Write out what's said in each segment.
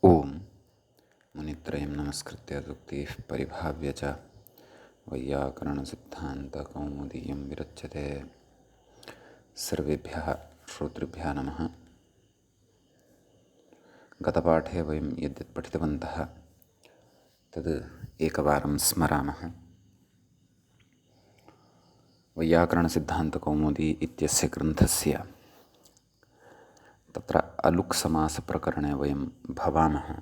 ओम मुनित्रयं नमस्कृत्य सूक्तिः परिभाव्य च वैयाकरणसिद्धान्तकौमुदीयं विरच्यते। सर्वेभ्यः श्रोतृभ्यः नमः। गतपाठे वयं यद्यत् पठितवन्तः तद् एकवारं स्मरामः। वैयाकरणसिद्धान्तकौमुदी इत्यस्य ग्रन्थस्य तत्र अलुक् समासप्रकरणे वयं भवामः।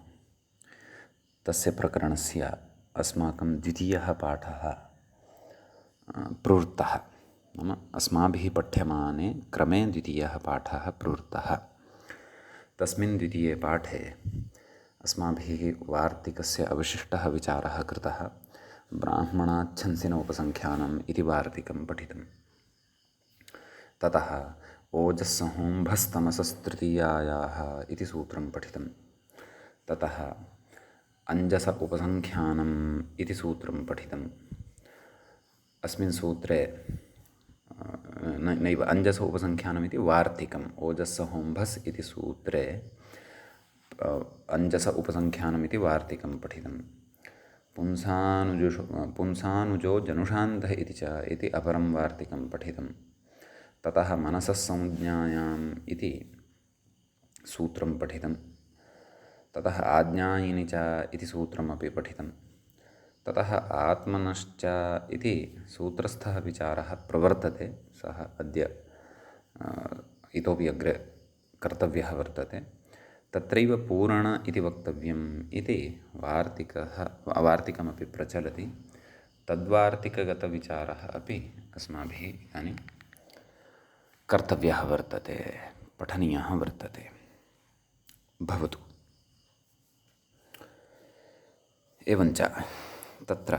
तस्य प्रकरणस्य अस्माकं द्वितीयः पाठः प्रवृत्तः। नाम अस्माभिः पठ्यमाने क्रमे द्वितीयः पाठः प्रवृत्तः। तस्मिन् द्वितीये पाठे अस्माभिः वार्तिकस्य अवशिष्टः विचारः कृतः। ब्राह्मणात् छंसिनोपसंख्यानम् इति वार्तिकं पठितम्। ततः ओजस्सहोम्भस्तमसस्तृतीयायाः इति सूत्रं पठितम्। ततः अञ्जस उपसंख्यानम् इति सूत्रं पठितम्। अस्मिन् सूत्रे नैव अञ्जस उपसंख्यानमिति वार्तिकम्। ओजस्सहोम्भस् इति सूत्रे अञ्जस उपसंख्यानमिति वार्तिकं पठितम्। पुंसानुजो जनुषान्तः इति च इति अपरं वार्तिकं पठितम्। ततः मनसः संज्ञायाम् इति सूत्रं पठितम्। ततः आज्ञायिनि च इति सूत्रमपि पठितम्। ततः आत्मनश्च इति सूत्रस्थः विचारः प्रवर्तते। सः अद्य इतोपि अग्रे कर्तव्यः वर्तते। तत्रैव पूर्ण इति वक्तव्यम् इति वार्तिकमपि प्रचलति। तद्वार्तिकगतविचारः अपि अस्माभिः इदानीं कर्तव्यः वर्तते, पठनीयः वर्तते। भवतु। एवञ्च तत्र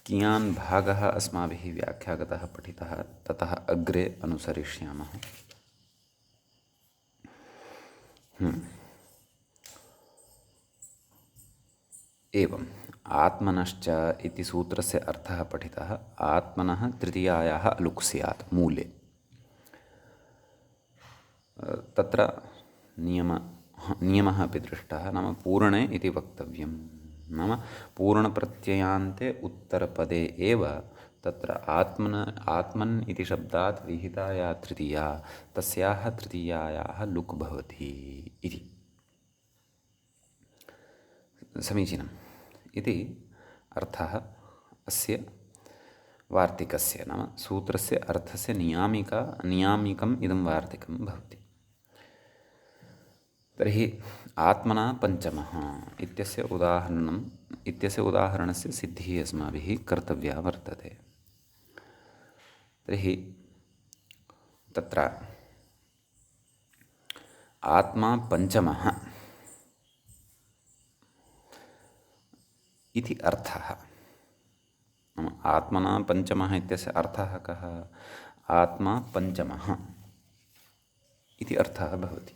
कियान् भागः अस्माभिः व्याख्यागतः पठितः ततः अग्रे अनुसरिष्यामः। एवम् आत्मनश्च इति सूत्रस्य अर्थः पठितः। आत्मनः तृतीयायाः अलुक् स्यात् मूले। तत्र नियमः अपि दृष्टः। नाम पूर्णे इति वक्तव्यं। नाम पूर्णप्रत्ययान्ते उत्तरपदे एव तत्र आत्मन् इति शब्दात् विहिता या तृतीया तस्याः तृतीयायाः लुक् भवति इति। समीचीनम् इति अर्थः अस्य वार्तिकस्य। नाम सूत्रस्य अर्थस्य नियामिकम् इदं वार्तिकं भवति। तर्हि आत्मना पञ्चमः इत्यस्य उदाहरणस्य सिद्धिः अस्माभिः कर्तव्या वर्तते। तर्हि तत्र आत्मा पञ्चमः इति अर्थः। नाम आत्मना पञ्चमः इत्यस्य अर्थः कः? आत्मा पञ्चमः इति अर्थः भवति।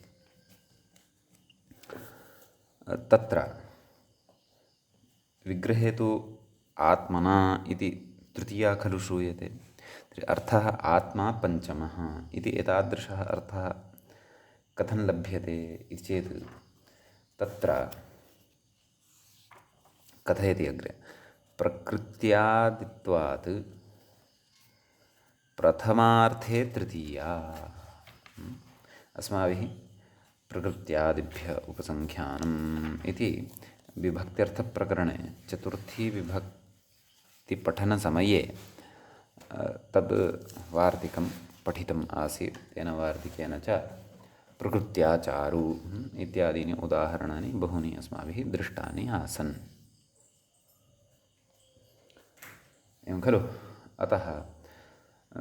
तत्र विग्रहे तु आत्मना इति तृतीया खलु श्रूयते। तर्हि अर्थः आत्मा पञ्चमः इति एतादृशः अर्थः कथं लभ्यते इति चेत् तत्र कथयति अग्रे। प्रकृत्यादित्वात् प्रथमार्थे तृतीया। अस्माभिः प्रकृत्यादिभ्य उपसंख्यानम् इति विभक्त्यर्थप्रकरणे चतुर्थी विभक्तिपठनसमये तद् वार्तिकं पठितम् आसीत्। तेन वार्तिकेन च प्रकृत्याचारु इत्यादीनि उदाहरणानि बहूनि अस्माभिः दृष्टानि आसन्। एवं खलु? अतः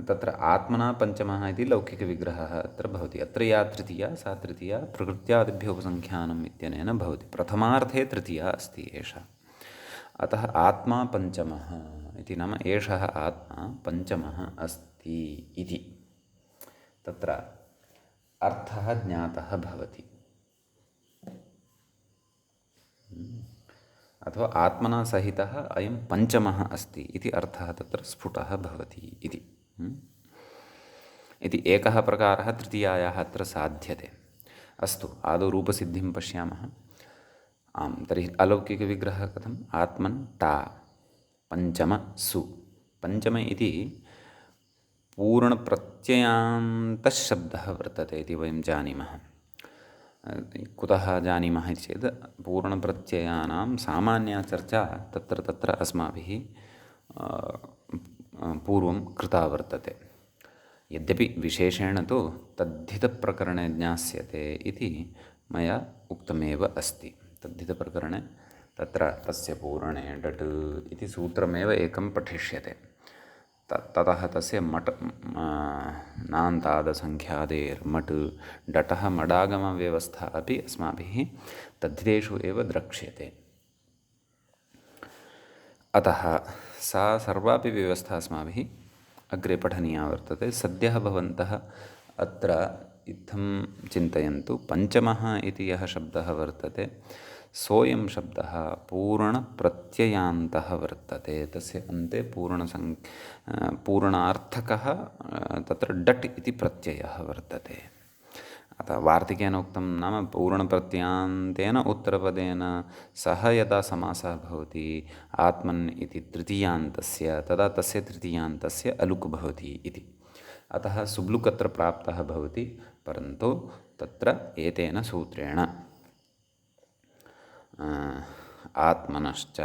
तत्र आत्मना पञ्चमः इति लौकिकविग्रहः अत्र भवति। अत्र या तृतीया सा तृतीया प्रकृत्यादिभ्य उपसंख्यानम् इत्यनेन भवति। प्रथमार्थे तृतीया अस्ति एषा। अतः आत्मा पञ्चमः इति नाम एषः आत्मा पञ्चमः अस्ति इति तत्र अर्थः ज्ञातः भवति। अथवा आत्मना सहितः अयं पञ्चमः अस्ति इति अर्थः तत्र स्फुटः भवति इति। इति एकः प्रकारः तृतीयायाः अत्र साध्यते। अस्तु, आदौ रूपसिद्धिं पश्यामः। आं, तर्हि अलौकिकविग्रहः कथम्? आत्मन् टा पञ्चम सु। पञ्चम इति पूर्णप्रत्ययान्तः शब्दः वर्तते इति वयं जानीमः। कुतः जानीमः इति चेत् पूर्णप्रत्ययानां सामान्या चर्चा तत्र तत्र अस्माभिः पूर्वं कृता वर्तते। यद्यपि विशेषेण तु तद्धितप्रकरणे ज्ञास्यते इति मया उक्तमेव अस्ति। तद्धितप्रकरणे तत्र तस्य पूरणे डट् इति सूत्रमेव एकं पठिष्यते। ततः तस्य मट् नान्तादसङ्ख्यादेर्मट् डटः मडागमव्यवस्था अपि अस्माभिः तद्धितेषु एव द्रक्ष्यते। अतः सा सर्वापि व्यवस्था अस्माभिः अग्रे पठनीया वर्तते। सद्यः भवन्तः अत्र इत्थं चिन्तयन्तु, पञ्चमः इति यः शब्दः वर्तते सोऽयं शब्दः पूर्णप्रत्ययान्तः वर्तते। तस्य अन्ते पूर्णार्थकः तत्र डट् इति प्रत्ययः वर्तते। अतः वार्तिकेन उक्तं नाम पूर्णप्रत्ययान्तेन उत्तरपदेन सह यदा समासः भवति आत्मन् इति तृतीयान्तस्य, तदा तस्य तृतीयान्तस्य अलुक् भवति इति। अतः सुब्लुक् अत्र प्राप्तः भवति, परन्तु तत्र एतेन सूत्रेण आत्मनश्च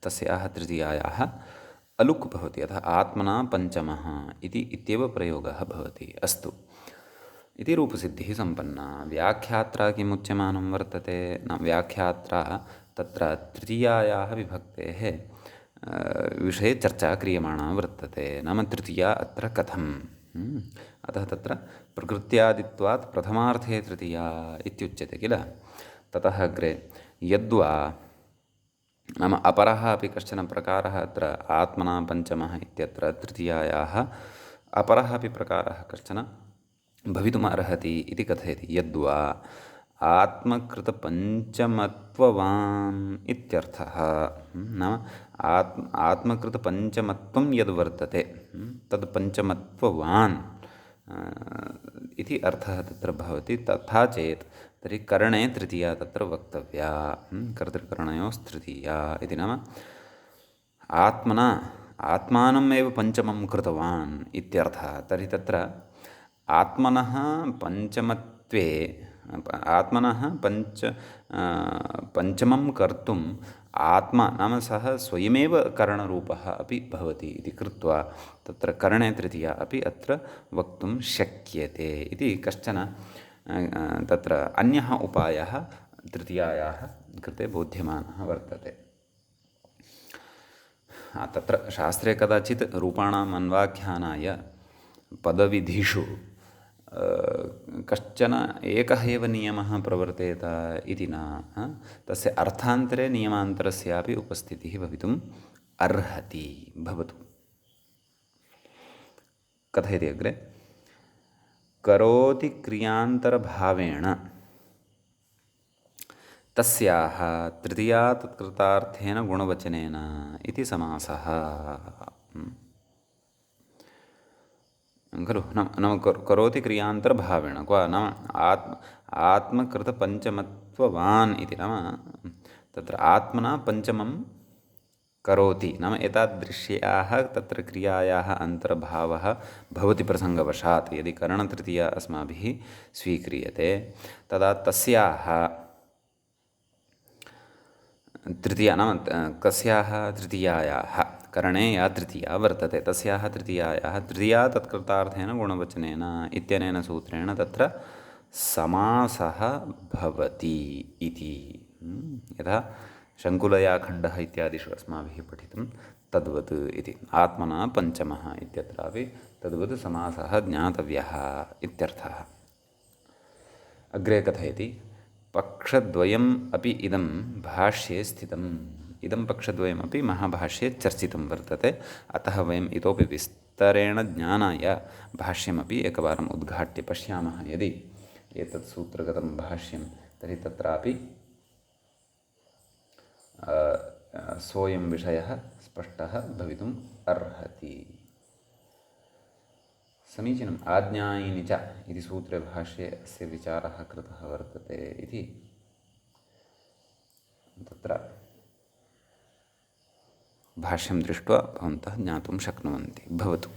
तस्याः तृतीयायाः अलुक् भवति। अतः आत्मना पञ्चमः इति इत्येव प्रयोगः भवति। अस्तु इति रूपसिद्धिः सम्पन्ना। व्याख्यात्रा किमुच्यमानं वर्तते? न, व्याख्यात्रा तत्र तृतीयायाः विभक्तेः विषये चर्चा क्रियमाणा वर्तते। नाम तृतीया अत्र कथम्? अतः तत्र प्रकृत्यादित्वात् प्रथमार्थे तृतीया इत्युच्यते किल। ततः अग्रे यद्वा नाम अपरः अपि कश्चन प्रकारः अत्र आत्मना पञ्चमः इत्यत्र तृतीयायाः अपरः अपि प्रकारः कश्चन भवितुमर्हति इति कथयति। यद्वा आत्मकृतपञ्चमत्ववान् इत्यर्थः। नाम आत्मकृतपञ्चमत्वं यद्वर्तते तद् पञ्चमत्ववान् इति अर्थः तत्र भवति। तथा चेत् तर्हि करणे तृतीया तत्र वक्तव्या, कर्तृकरणयोस्तृतीया इति। नाम आत्मना आत्मानमेव पञ्चमं कृतवान् इत्यर्थः। तर्हि तत्र आत्मनः पञ्चमत्वे आत्मनः पञ्चमं कर्तुम् आत्मा नाम सः स्वयमेव करणरूपः अपि भवति इति कृत्वा तत्र करणे तृतीया अपि अत्र वक्तुं शक्यते इति कश्चन तत्र अन्यः उपायः तृतीयायाः कृते बोध्यमानः वर्तते। तत्र शास्त्रे कदाचित् रूपाणाम् अन्वाख्यानाय पदविधिषु कश्चन एकः एव नियमः प्रवर्तेत इति न, तस्य अर्थान्तरे नियमान्तरस्यापि उपस्थितिः भवितुम् अर्हति। भवतु। कथयति अग्रे, करोति क्रियान्तरभावेण तस्याः तृतीया तत्कृतार्थेन गुणवचनेन इति समासः खलु। नाम करोति क्रियान्तरभावेण क्व नाम आत्मकृतपञ्चमत्ववान् इति। नाम तत्र आत्मना पञ्चमं करोति नाम एतादृश्याः तत्र क्रियायाः अन्तर्भावः भवति प्रसङ्गवशात्। यदि करणतृतीया अस्माभिः स्वीक्रियते तदा तस्याः तृतीया नाम कस्याः तृतीयायाः करणे या तृतीया वर्तते तस्याः तृतीयायाः तृतीया तत्कृतार्थेन गुणवचनेन इत्यनेन सूत्रेण तत्र समासः भवति इति। यथा शङ्कुलया खण्डः इत्यादिषु अस्माभिः पठितं तद्वत् इति। आत्मना पञ्चमः इत्यत्रापि तद्वत् समासः ज्ञातव्यः इत्यर्थः। अग्रे कथयति, पक्षद्वयम् अपि इदं भाष्ये स्थितम्। इदं पक्षद्वयमपि महाभाष्ये चर्चितं वर्तते। अतः वयम् इतोपि विस्तरेण ज्ञानाय भाष्यमपि एकवारम् उद्घाट्य पश्यामः। यदि एतत् सूत्रगतं भाष्यं तर्हि तत्रापि सोऽयं विषयः स्पष्टः भवितुम् अर्हति। समीचीनम्। आज्ञायिनि च इति सूत्रे भाष्ये अस्य विचारः कृतः वर्तते इति तत्र भाष्यं दृष्ट्वा भवन्तः ज्ञातुं शक्नुवन्ति। भवतु।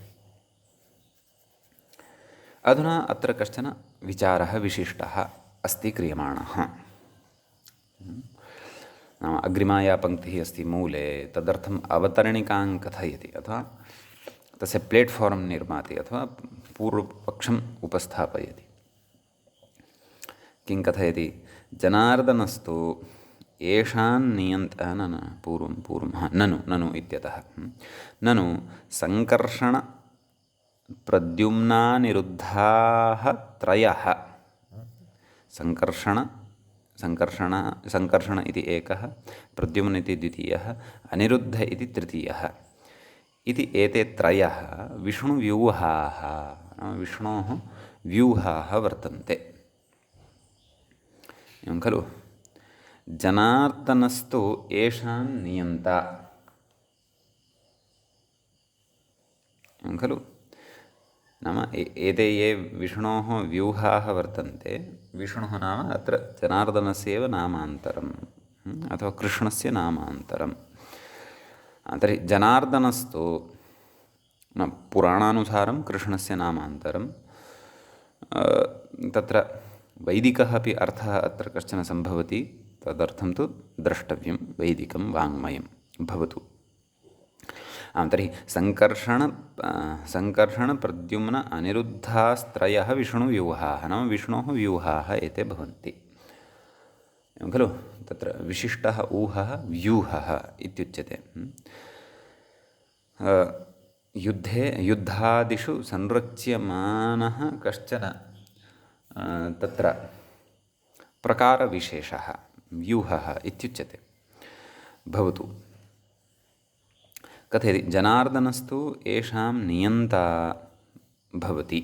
अधुना अत्र कश्चन विचारः विशिष्टः अस्ति क्रियमाणः। नाम अग्रिमाया पङ्क्तिः अस्ति मूले, तदर्थम् अवतरणिकां कथयति अथवा तस्य प्लेट्फार्म् निर्माति अथवा पूर्वपक्षम् उपस्थापयति। किं कथयति? जनार्दनस्तु येषान् ननु इत्यतः ननु सङ्कर्षणप्रद्युम्नानिरुद्धाः त्रयः। सङ्कर्षण इति एकः, प्रद्युम्न इति द्वितीयः, अनिरुद्ध इति तृतीयः इति एते त्रयः विष्णुव्यूहाः, विष्णोः व्यूहाः वर्तन्ते। एवं खलु? जनार्दनस्तु येषां नियन्ता। एवं खलु? नाम एते ये विष्णोः व्यूहाः वर्तन्ते, विष्णुः नाम अत्र जनार्दनस्य एव नामान्तरम् अथवा कृष्णस्य नामान्तरम्। तर्हि जनार्दनस्तु न पुराणानुसारं कृष्णस्य नामान्तरं। तत्र वैदिकः अपि अर्थः अत्र कश्चन सम्भवति, तदर्थं तु द्रष्टव्यं वैदिकं वाङ्मयं। भवतु। तर्हि सङ्कर्षणप्रद्युम्न अनिरुद्धास्त्रयः विष्णुव्यूहाः, नाम विष्णोः व्यूहाः एते भवन्ति। एवं खलु? तत्र विशिष्टः ऊहः व्यूहः इत्युच्यते। युद्धादिषु संरच्यमानः कश्चन तत्र प्रकारविशेषः व्यूहः इत्युच्यते। भवतु। कथयति? जनार्दनस्तु येषां नियन्ता भवति।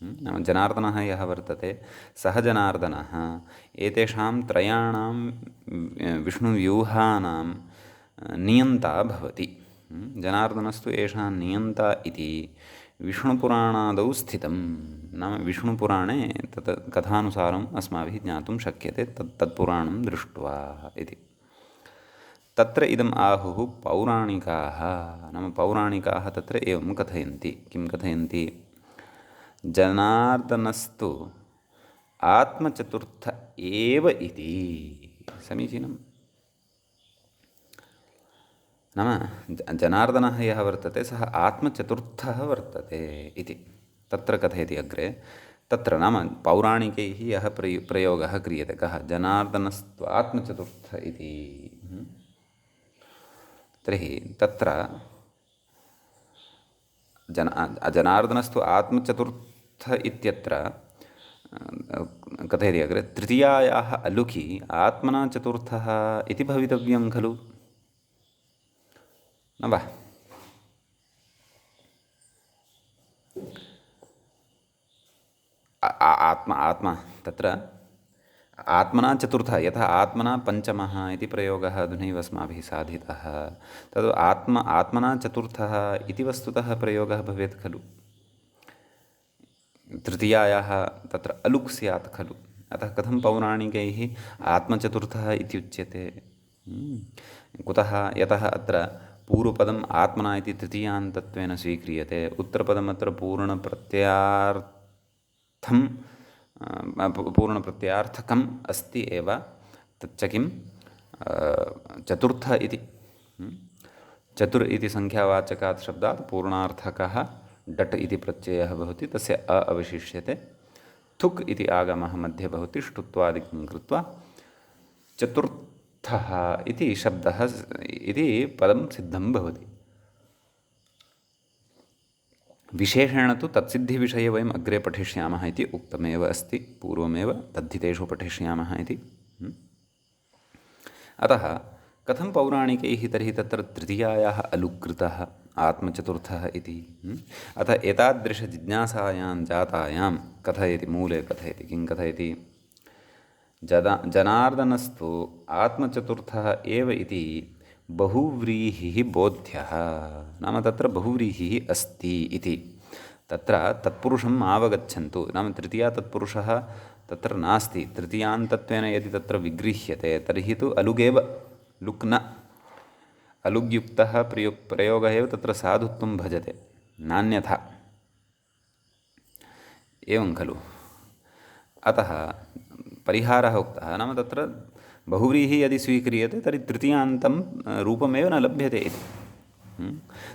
नाम जनार्दनः यः वर्तते सः जनार्दनः एतेषां त्रयाणां विष्णुव्यूहानां नियन्ता भवति। जनार्दनस्तु येषां नियन्ता इति विष्णुपुराणादौ स्थितं। नाम विष्णुपुराणे तत् कथानुसारम् अस्माभिः ज्ञातुं शक्यते, तत्पुराणं दृष्ट्वा इति। तत्र इदम् आहुः पौराणिकाः। नाम पौराणिकाः तत्र एवं कथयन्ति। किं कथयन्ति? जनार्दनस्तु आत्मचतुर्थ एव इति। समीचीनं। नाम जनार्दनः यः वर्तते सः आत्मचतुर्थः वर्तते इति तत्र कथयति अग्रे। तत्र नाम पौराणिकैः यः प्रयोगः क्रियते, कः? जनार्दनस्तु आत्मचतुर्थ इति। तर्हि तत्र जनार्दनस्तु आत्मचतुर्थ इत्यत्र कथयति अग्रे, तृतीयायाः अलुकि आत्मना चतुर्थः इति भवितव्यं खलु? न वा? आत्मा तत्र आत्मना चतुर्थः, यथा आत्मना पञ्चमः इति प्रयोगः अधुनैव अस्माभिः साधितः, तद् आत्मना चतुर्थः इति वस्तुतः प्रयोगः भवेत् खलु? तृतीयायाः तत्र अलुक् स्यात् खलु? अतः कथं पौराणिकैः आत्मचतुर्थः इत्युच्यते? कुतः? यतः अत्र पूर्वपदम् आत्मना इति तृतीयान्तत्वेन स्वीक्रियते, उत्तरपदमत्र पूर्णप्रत्ययार्थकम् अस्ति एव। तच्च किं चतुर्थ इति। चतुर् इति संख्यावाचकात् शब्दात् पूर्णार्थकः डट् इति प्रत्ययः भवति, तस्य अ अवशिष्यते। थुक् इति आगमः मध्ये भवति, ष्टुत्वादिकं कृत्वा चतुर्थः इति शब्दः इति पदं सिद्धं भवति। विशेषेण तु तत्सिद्धिविषये वयम् अग्रे पठिष्यामः इति उक्तमेव अस्ति, पूर्वमेव तद्धितेषु पठिष्यामः इति। अतः कथं पौराणिकैः तर्हि तत्र तृतीयायाः अलुकृतः आत्मचतुर्थः इति? अतः एतादृशजिज्ञासायां जातायां कथयति, मूले कथयति। किं कथयति? जनार्दनस्तु आत्मचतुर्थः एव इति बहुव्रीहिः बोध्यः। नाम तत्र बहुव्रीहिः अस्ति इति। तत्र तत्पुरुषम् आवगच्छन्तु नाम तृतीया तत्पुरुषः तत्र नास्ति तृतीयान्तत्वेन यदि तत्र विगृह्यते तर्हि तु अलुगेव लुक् न अलुग्युक्तः प्रयोगः एव तत्र साधुत्वं भजते नान्यथा एवं खलु अतः परिहारः उक्तः नाम तत्र बहुव्रीहि यदि स्वीक्रियते तर्हि तृतीयान्तं रूपमेव न लभ्यते इति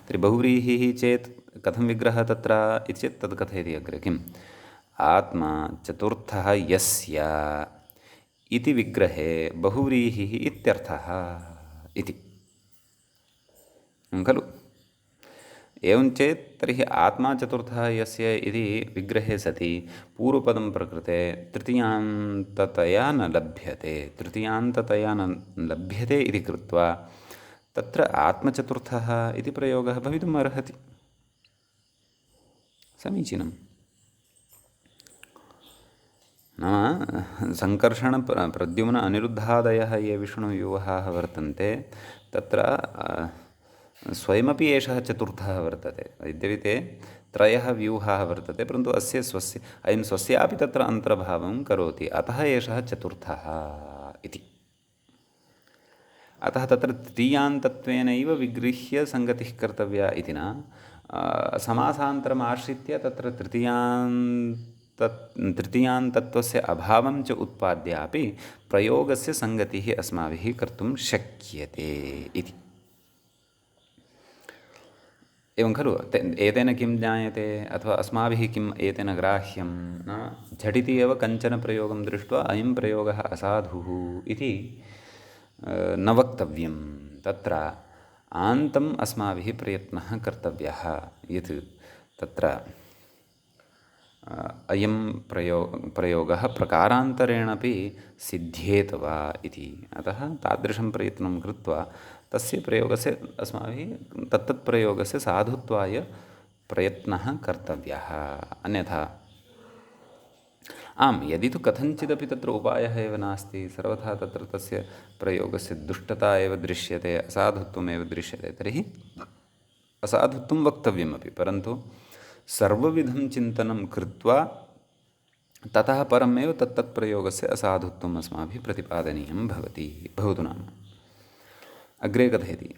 तर्हि बहुव्रीहिः चेत् कथं विग्रहः तत्र इति चेत् तद् कथयति अग्रे किम् आत्मा चतुर्थः यस्य इति विग्रहे बहुव्रीहिः इत्यर्थः इति खलु एवं चेत् तर्हि आत्मा चतुर्थः यस्य इति विग्रहे सति पूर्वपदं प्रकृते तृतीयान्ततया न लभ्यते तृतीयान्ततया न लभ्यते इति कृत्वा तत्र आत्मचतुर्थः इति प्रयोगः भवितुम् अर्हति समीचीनं नाम सङ्कर्षण प्रद्युम्न अनिरुद्धादयः ये विष्णुव्यूहाः वर्तन्ते तत्र स्वयमपि एषः चतुर्थः वर्तते यद्यपि ते त्रयः व्यूहाः वर्तते परन्तु अस्य स्वस्य अयं स्वस्यापि तत्र अन्तर्भावं करोति अतः एषः चतुर्थः इति अतः तत्र तृतीयान्तत्वेनैव विगृह्य सङ्गतिः कर्तव्या इति न समासान्तरम् आश्रित्य तत्र तृतीयान्तत्वस्य अभावं च उत्पाद्यापि प्रयोगस्य सङ्गतिः अस्माभिः कर्तुं शक्यते इति एवं खलु एतेन किं ज्ञायते अथवा अस्माभिः किम् एतेन ग्राह्यं न झटिति एव कञ्चन प्रयोगं दृष्ट्वा अयं प्रयोगः असाधुः इति न वक्तव्यं तत्र आन्तम् अस्माभिः प्रयत्नः कर्तव्यः यत् तत्र अयं प्रयोगः प्रकारान्तरेणापि सिद्ध्येत वा इति अतः तादृशं प्रयत्नं कृत्वा तस्य प्रयोगस्य अस्माभिः तत्तत्प्रयोगस्य साधुत्वाय प्रयत्नः कर्तव्यः अन्यथा आम् यदि तु कथञ्चिदपि तत्र उपायः एव नास्ति सर्वथा तत्र तस्य प्रयोगस्य दुष्टता एव दृश्यते असाधुत्वमेव दृश्यते तर्हि असाधुत्वं वक्तव्यमपि परन्तु सर्वविधं चिन्तनं कृत्वा ततः परमेव तत्तत्प्रयोगस्य असाधुत्वम् अस्माभिः प्रतिपादनीयं भवतु नाम अग्रे कथयति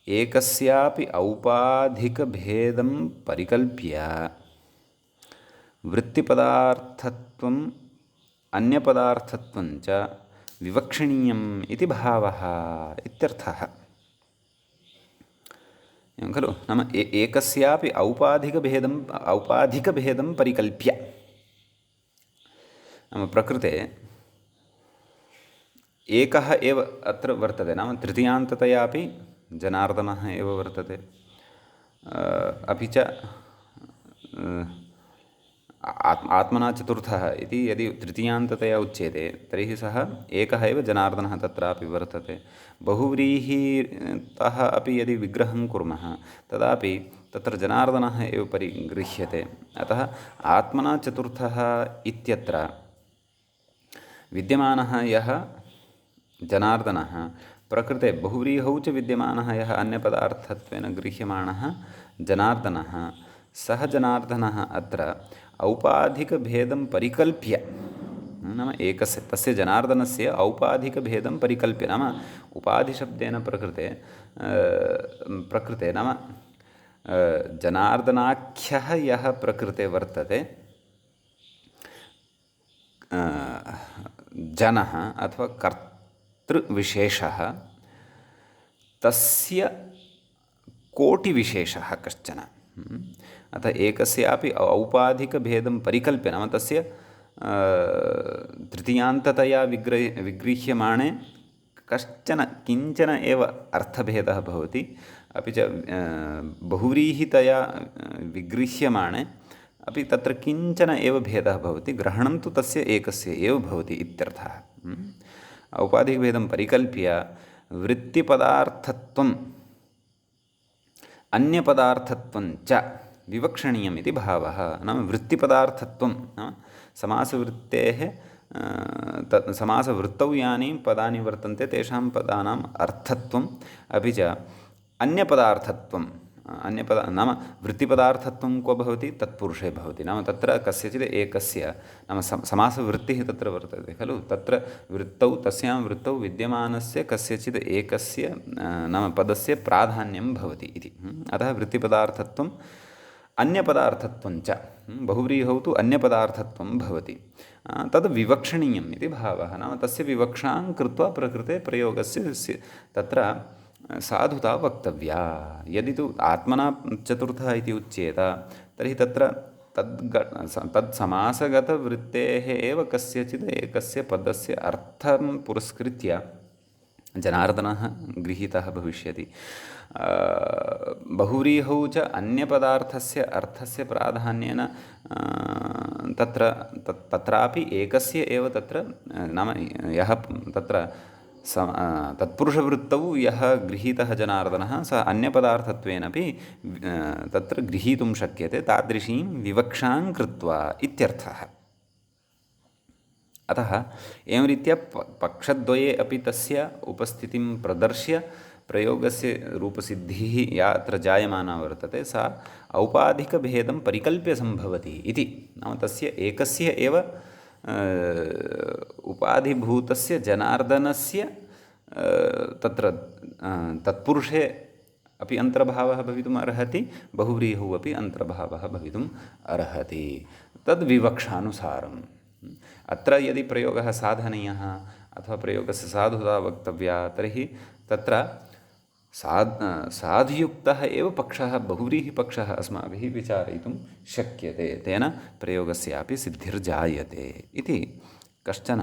एकस्यापि औपाधिकभेदं परिकल्प्य वृत्तिपदार्थत्वम् अन्यपदार्थत्वं च विवक्षणीयम् इति भावः इत्यर्थः एवं खलु नाम एकस्यापि औपाधिकभेदं परिकल्प्य नाम प्रकृते एकः एव अत्र वर्तते नाम तृतीयान्ततयापि जनार्दनः एव वर्तते अपि च आत्मना चतुर्थः इति यदि तृतीयान्ततया उच्यते तर्हि सः एकः एव जनार्दनः तत्रापि वर्तते बहुव्रीहितः अपि यदि विग्रहं कुर्मः तदापि तत्र जनार्दनः एव परिगृह्यते अतः आत्मना चतुर्थः इत्यत्र विद्यमानः यः जनार्दनः प्रकृते बहुव्रीहौ च विद्यमानः यः अन्यपदार्थत्वेन गृह्यमाणः जनार्दनः सः जनार्दनः अत्र औपाधिकभेदं परिकल्प्य नाम एकस्य तस्य जनार्दनस्य औपाधिकभेदं परिकल्प्य नाम उपाधिशब्देन प्रकृते नाम जनार्दनाख्यः यः प्रकृते वर्तते जनः अथवा कर्तृविशेषः तस्य कोटिविशेषः कश्चन अतः एकस्यापि औपाधिकभेदं परिकल्प्य नाम तस्य तृतीयान्ततया विगृह्यमाणे किञ्चन एव अर्थभेदः भवति अपि च बहुव्रीहितया विगृह्यमाणे अपि तत्र किञ्चन एव भेदः भवति ग्रहणं तु तस्य एकस्य एव भवति इत्यर्थः औपाधिकभेदं परिकल्प्य वृत्तिपदार्थत्वम् अन्यपदार्थत्वं च विवक्षणीयम् इति भावः नाम वृत्तिपदार्थत्वं नाम समासवृत्तेः समासवृत्तौ यानि पदानि वर्तन्ते तेषां पदानाम् अर्थत्वम् अपि च अन्यपदार्थत्वम् अन्यपद नाम वृत्तिपदार्थत्वं क्व भवति तत्पुरुषे भवति नाम तत्र कस्यचित् एकस्य नाम समासवृत्तिः तत्र वर्तते खलु तत्र वृत्तौ तस्यां वृत्तौ विद्यमानस्य कस्यचित् एकस्य नाम पदस्य प्राधान्यं भवति इति अतः वृत्तिपदार्थत्वं अन्यपदार्थत्वञ्च बहुव्रीहौ तु अन्यपदार्थत्वं भवति तद् विवक्षणीयम् इति भावः नाम तस्य विवक्षां कृत्वा प्रकृते प्रयोगस्य तत्र साधुता वक्तव्या यदि तु आत्मना चतुर्थः इति उच्येत तर्हि तत्र तत्समासगतवृत्तेः एव कस्यचित् एकस्य पदस्य अर्थं पुरस्कृत्य जनार्दनः गृहीतः भविष्यति बहुव्रीहौ च अन्यपदार्थस्य अर्थस्य प्राधान्येन तत्रापि एकस्य एव तत्र नाम यः तत्र तत्पुरुषवृत्तौ यः गृहीतः जनार्दनः सः अन्यपदार्थत्वेनपि तत्र गृहीतुं शक्यते तादृशीं विवक्षां कृत्वा इत्यर्थः अतः एवं रीत्या पक्षद्वये अपि तस्य उपस्थितिं प्रदर्श्य प्रयोगस्य रूपसिद्धिः या अत्र जायमाना वर्तते सा औपाधिकभेदं परिकल्प्य सम्भवति इति नाम तस्य एकस्य एव उपाधिभूतस्य जनार्दनस्य तत्र तत्पुरुषे अपि अन्तर्भावः भवितुम् अर्हति बहुव्रीहौ अपि अन्तर्भावः भवितुम् अर्हति तद्विवक्षानुसारम् अत्र यदि प्रयोगः साधनीयः अथवा प्रयोगस्य साधुता वक्तव्या तर्हि तत्र साधुयुक्तः एव पक्षः बहुव्रीहिपक्षः अस्माभिः विचारयितुं शक्यते तेन प्रयोगस्यापि सिद्धिर्जायते इति कश्चन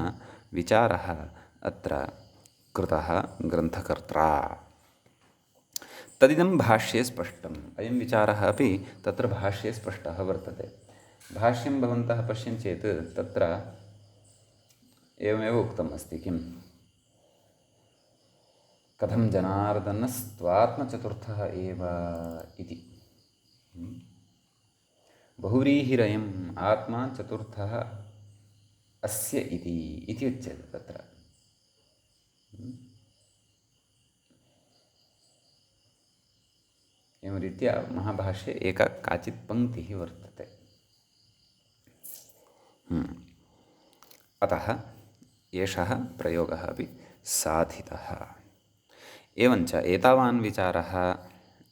विचारः अत्र कृतः ग्रन्थकर्त्रा तदिदं भाष्ये स्पष्टम् अयं विचारः अपि तत्र भाष्ये स्पष्टः वर्तते भाष्यं भवन्तः पश्यन्ति चेत् तत्र एवमेव उक्तम् अस्ति किं कथं जनार्दनस्त्वात्मचतुर्थः एव इति बहुव्रीहिरयम् आत्मा चतुर्थः अस्य इति उच्यते तत्र एवं रीत्या महाभाष्ये एका काचित् पङ्क्तिः वर्तते अतः एषः प्रयोगः अपि साधितः एवञ्च एतावान् विचारः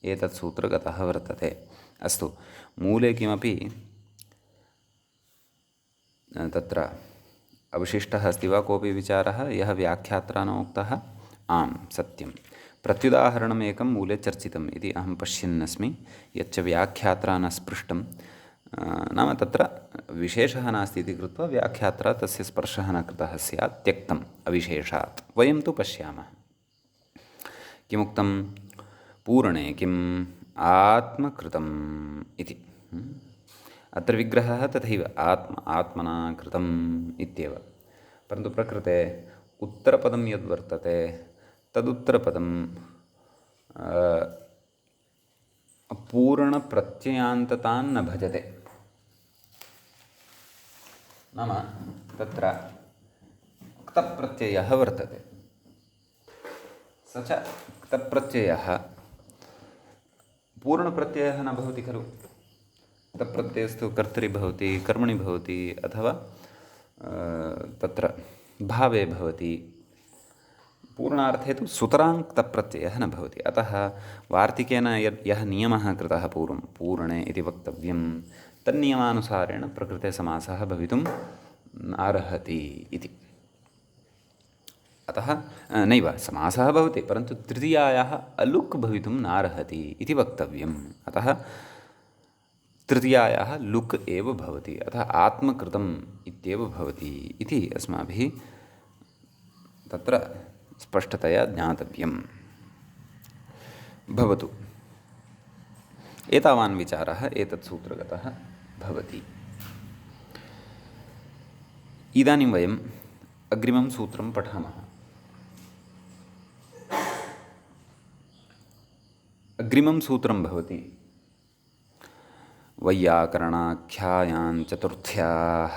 एतत् सूत्रगतः वर्तते अस्तु मूले किमपि तत्र अवशिष्टः अस्ति वा कोऽपि विचारः यः व्याख्यात्रा न उक्तः आम् सत्यं प्रत्युदाहरणम् एकं मूले चर्चितम् इति अहं पश्यन्नस्मि यच्च व्याख्यात्रा न स्पृष्टं नाम तत्र विशेषः नास्ति इति कृत्वा व्याख्यात्रा तस्य स्पर्शः न कृतः स्यात् त्यक्तम् अविशेषात् वयं तु पश्यामः किमुक्तं पूर्णे किम् आत्मकृतम् इति अत्र विग्रहः तथैव आत्मना कृतम् इत्येव परन्तु प्रकृते उत्तरपदं यद्वर्तते तदुत्तरपदं पूर्णप्रत्ययान्ततान् न भजते नाम तत्र क्तप्रत्ययः वर्तते स च क्तप्रत्ययः पूर्णप्रत्ययः न भवति खलु क्तप्रत्ययस्तु कर्तरि भवति कर्मणि भवति अथवा तत्र भावे भवति पूर्णार्थे तु सुतरां क्तप्रत्ययः न भवति अतः वार्तिकेन यः नियमः कृतः पूर्वं पूर्णे इति वक्तव्यं तन्नियमानुसारेण प्रकृते समासः भवितुम् अर्हति इति अतः नैव समासः भवति परन्तु तृतीयायाः अलुक् भवितुं नार्हति इति वक्तव्यम् अतः तृतीयायाः लुक् एव भवति अतः आत्मकृतम् इत्येव भवति इति अस्माभिः तत्र स्पष्टतया ज्ञातव्यम् भवतु एतावान् विचारः एतत् सूत्रगतः भवति इदानीं वयम् अग्रिमं सूत्रं पठामः अग्रिमं सूत्रं भवति वैयाकरणाख्यायां चतुर्थ्याः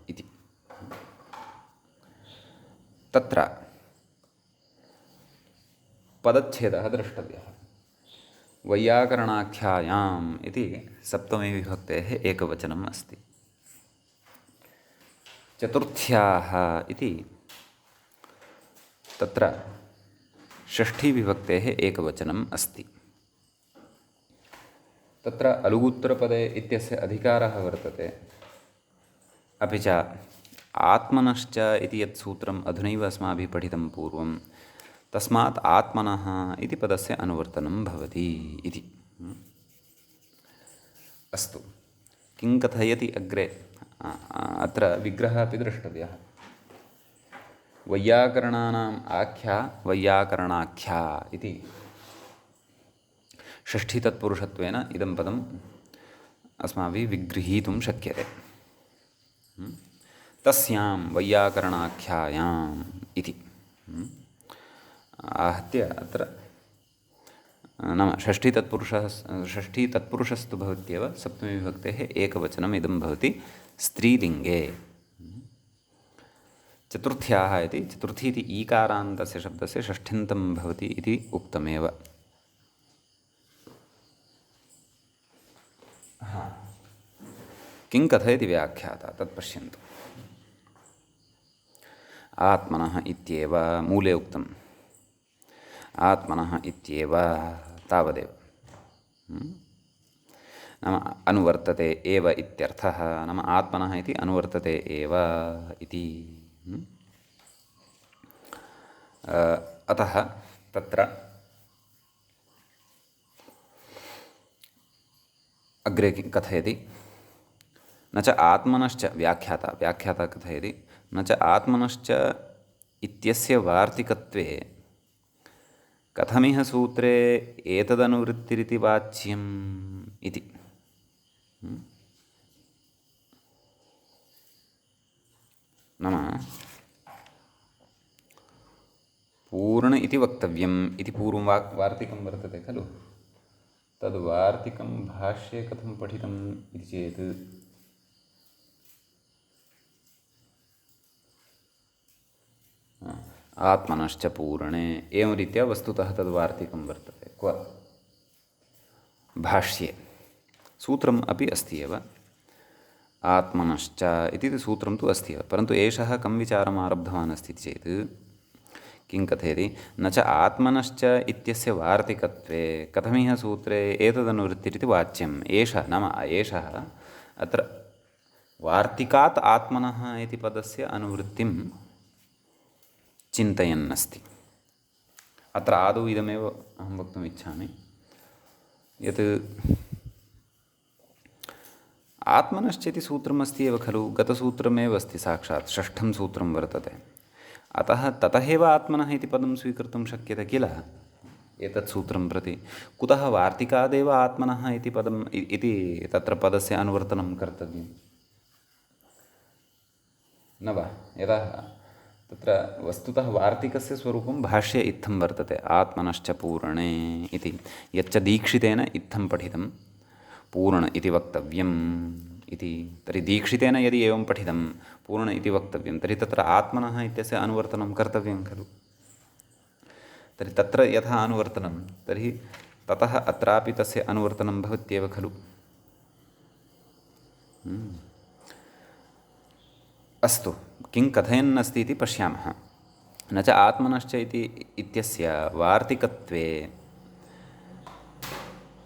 इति तत्र पदच्छेदः द्रष्टव्यः वैयाकरणाख्यायाम् इति सप्तमी विभक्तेः एकवचनम् अस्ति। चतुर्थ्याः इति तत्र षष्ठी विभक्तेः एकवचनम् अस्ति। तत्र अलुगुत्तरपदे इत्यस्य अधिकारः वर्तते। अपि च आत्मनश्च इति यत् सूत्रम् अधुनैव अस्माभिः पठितं पूर्वं, तस्मात् आत्मनः इति पदस्य अनुवर्तनं भवति इति। अस्तु, किं कथयति अग्रे? अत्र विग्रहः अपि द्रष्टव्यः। वैयाकरणानाम् आख्या वैयाकरणाख्या इति षष्ठीतत्पुरुषत्वेन इदं पदम् अस्माभिः विगृहीतुं शक्यते। तस्यां वैयाकरणाख्यायाम् इति आहत्य अत्र नाम षष्ठीतत्पुरुषस्तु भवत्येव सप्तमीविभक्तेः एकवचनम् इदं भवति स्त्रीलिङ्गे। चतुर्थ्याः इति चतुर्थी इति ईकारान्तस्य शब्दस्य षष्ठ्यन्तं भवति इति उक्तमेव। किं कथयति व्याख्याता तत् पश्यन्तु। आत्मनः इत्येव मूले उक्तम्। आत्मनः इत्येव तावदेव। नाम अनुवर्तते एव इत्यर्थः। नाम आत्मनः इति अनुवर्तते एव इति। अतः तत्र अग्रे कथयति, न च आत्मनश्च व्याख्याता कथयति, न च आत्मनश्च इत्यस्य वार्तिकत्वे कथमिह सूत्रे एतदनुवृत्तिरिति वाच्यम् इति। नाम पूर्ण इति वक्तव्यम् इति पूर्वं वार्तिकं वर्तते खलु, तद् वार्तिकं भाष्ये कथं पठितम् इति चेत् आत्मनश्च पूर्णे एवं रीत्या वस्तुतः तद् वार्तिकं वर्तते। क्व भाष्ये सूत्रम् अपि अस्ति एव, आत्मनश्च इति सूत्रं तु अस्ति एव, परन्तु एषः कं विचारम् आरब्धवान् अस्ति चेत् किं कथयति, न च आत्मनश्च इत्यस्य वार्तिकत्वे कथमिह सूत्रे एतदनुवृत्तिरिति वाच्यम्। एषः नाम एषः अत्र वार्तिकात् आत्मनः इति पदस्य अनुवृत्तिं चिन्तयन् अस्ति। अत्र आदौ इदमेव अहं वक्तुम् इच्छामि यत् आत्मनश्च इति सूत्रमस्ति एव खलु, गतसूत्रमेव अस्ति, साक्षात् षष्ठं सूत्रं वर्तते। अतः ततः एव आत्मनः इति पदं स्वीकर्तुं शक्यते किल एतत् सूत्रं प्रति। कुतः वार्तिकादेव आत्मनः इति पदम् इति तत्र पदस्य अनुवर्तनं कर्तव्यं न वा? यदा तत्र वस्तुतः वार्तिकस्य स्वरूपं भाष्ये इत्थं वर्तते, आत्मनश्च पूर्णे इति। यच्च दीक्षितेन इत्थं पठितं पूर्ण इति वक्तव्यम् इति, तर्हि दीक्षितेन यदि एवं पठितं पूर्ण इति वक्तव्यं, तर्हि तत्र आत्मनः इत्यस्य अनुवर्तनं कर्तव्यं खलु। तर्हि तत्र यथा अनुवर्तनं, तर्हि ततः अत्रापि तस्य अनुवर्तनं भवत्येव खलु। अस्तु, किं कथयन् अस्ति इति पश्यामः। न च आत्मनश्च इत्यस्य वार्तिकत्वे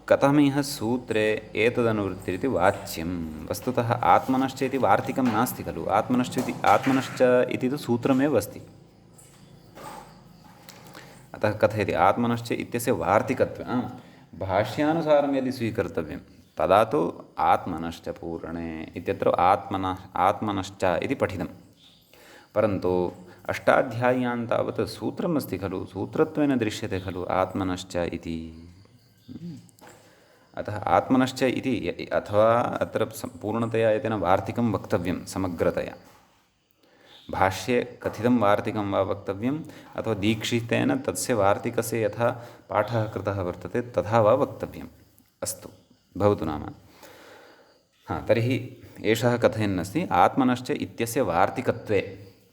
कथमिह सूत्रे एतदनुवृत्तिरिति वाच्यं। वस्तुतः आत्मनश्च इति वार्तिकं नास्ति खलु, आत्मनश्च इति तु सूत्रमेव अस्ति। अतः कथयति आत्मनश्च इत्यस्य वार्तिकत्वं भाष्यानुसारं यदि स्वीकर्तव्यं तदा तु आत्मनश्च पूर्णे इत्यत्र आत्मनश्च इति पठितं। परन्तु अष्टाध्याय्यां तावत् सूत्रमस्ति खलु, सूत्रत्वेन दृश्यते खलु आत्मनश्च इति। अतः आत्मनश्च इति अथवा अत्र पूर्णतया एतेन वार्तिकं वक्तव्यं समग्रतया, भाष्ये कथितं वार्तिकं वा वक्तव्यम् अथवा दीक्षितेन तस्य वार्तिकस्य यथा पाठः कृतः वर्तते तथा वा वक्तव्यम्। अस्तु, भवतु नाम। तर्हि एषः कथयन् अस्ति आत्मनश्च इत्यस्य वार्तिकत्वे।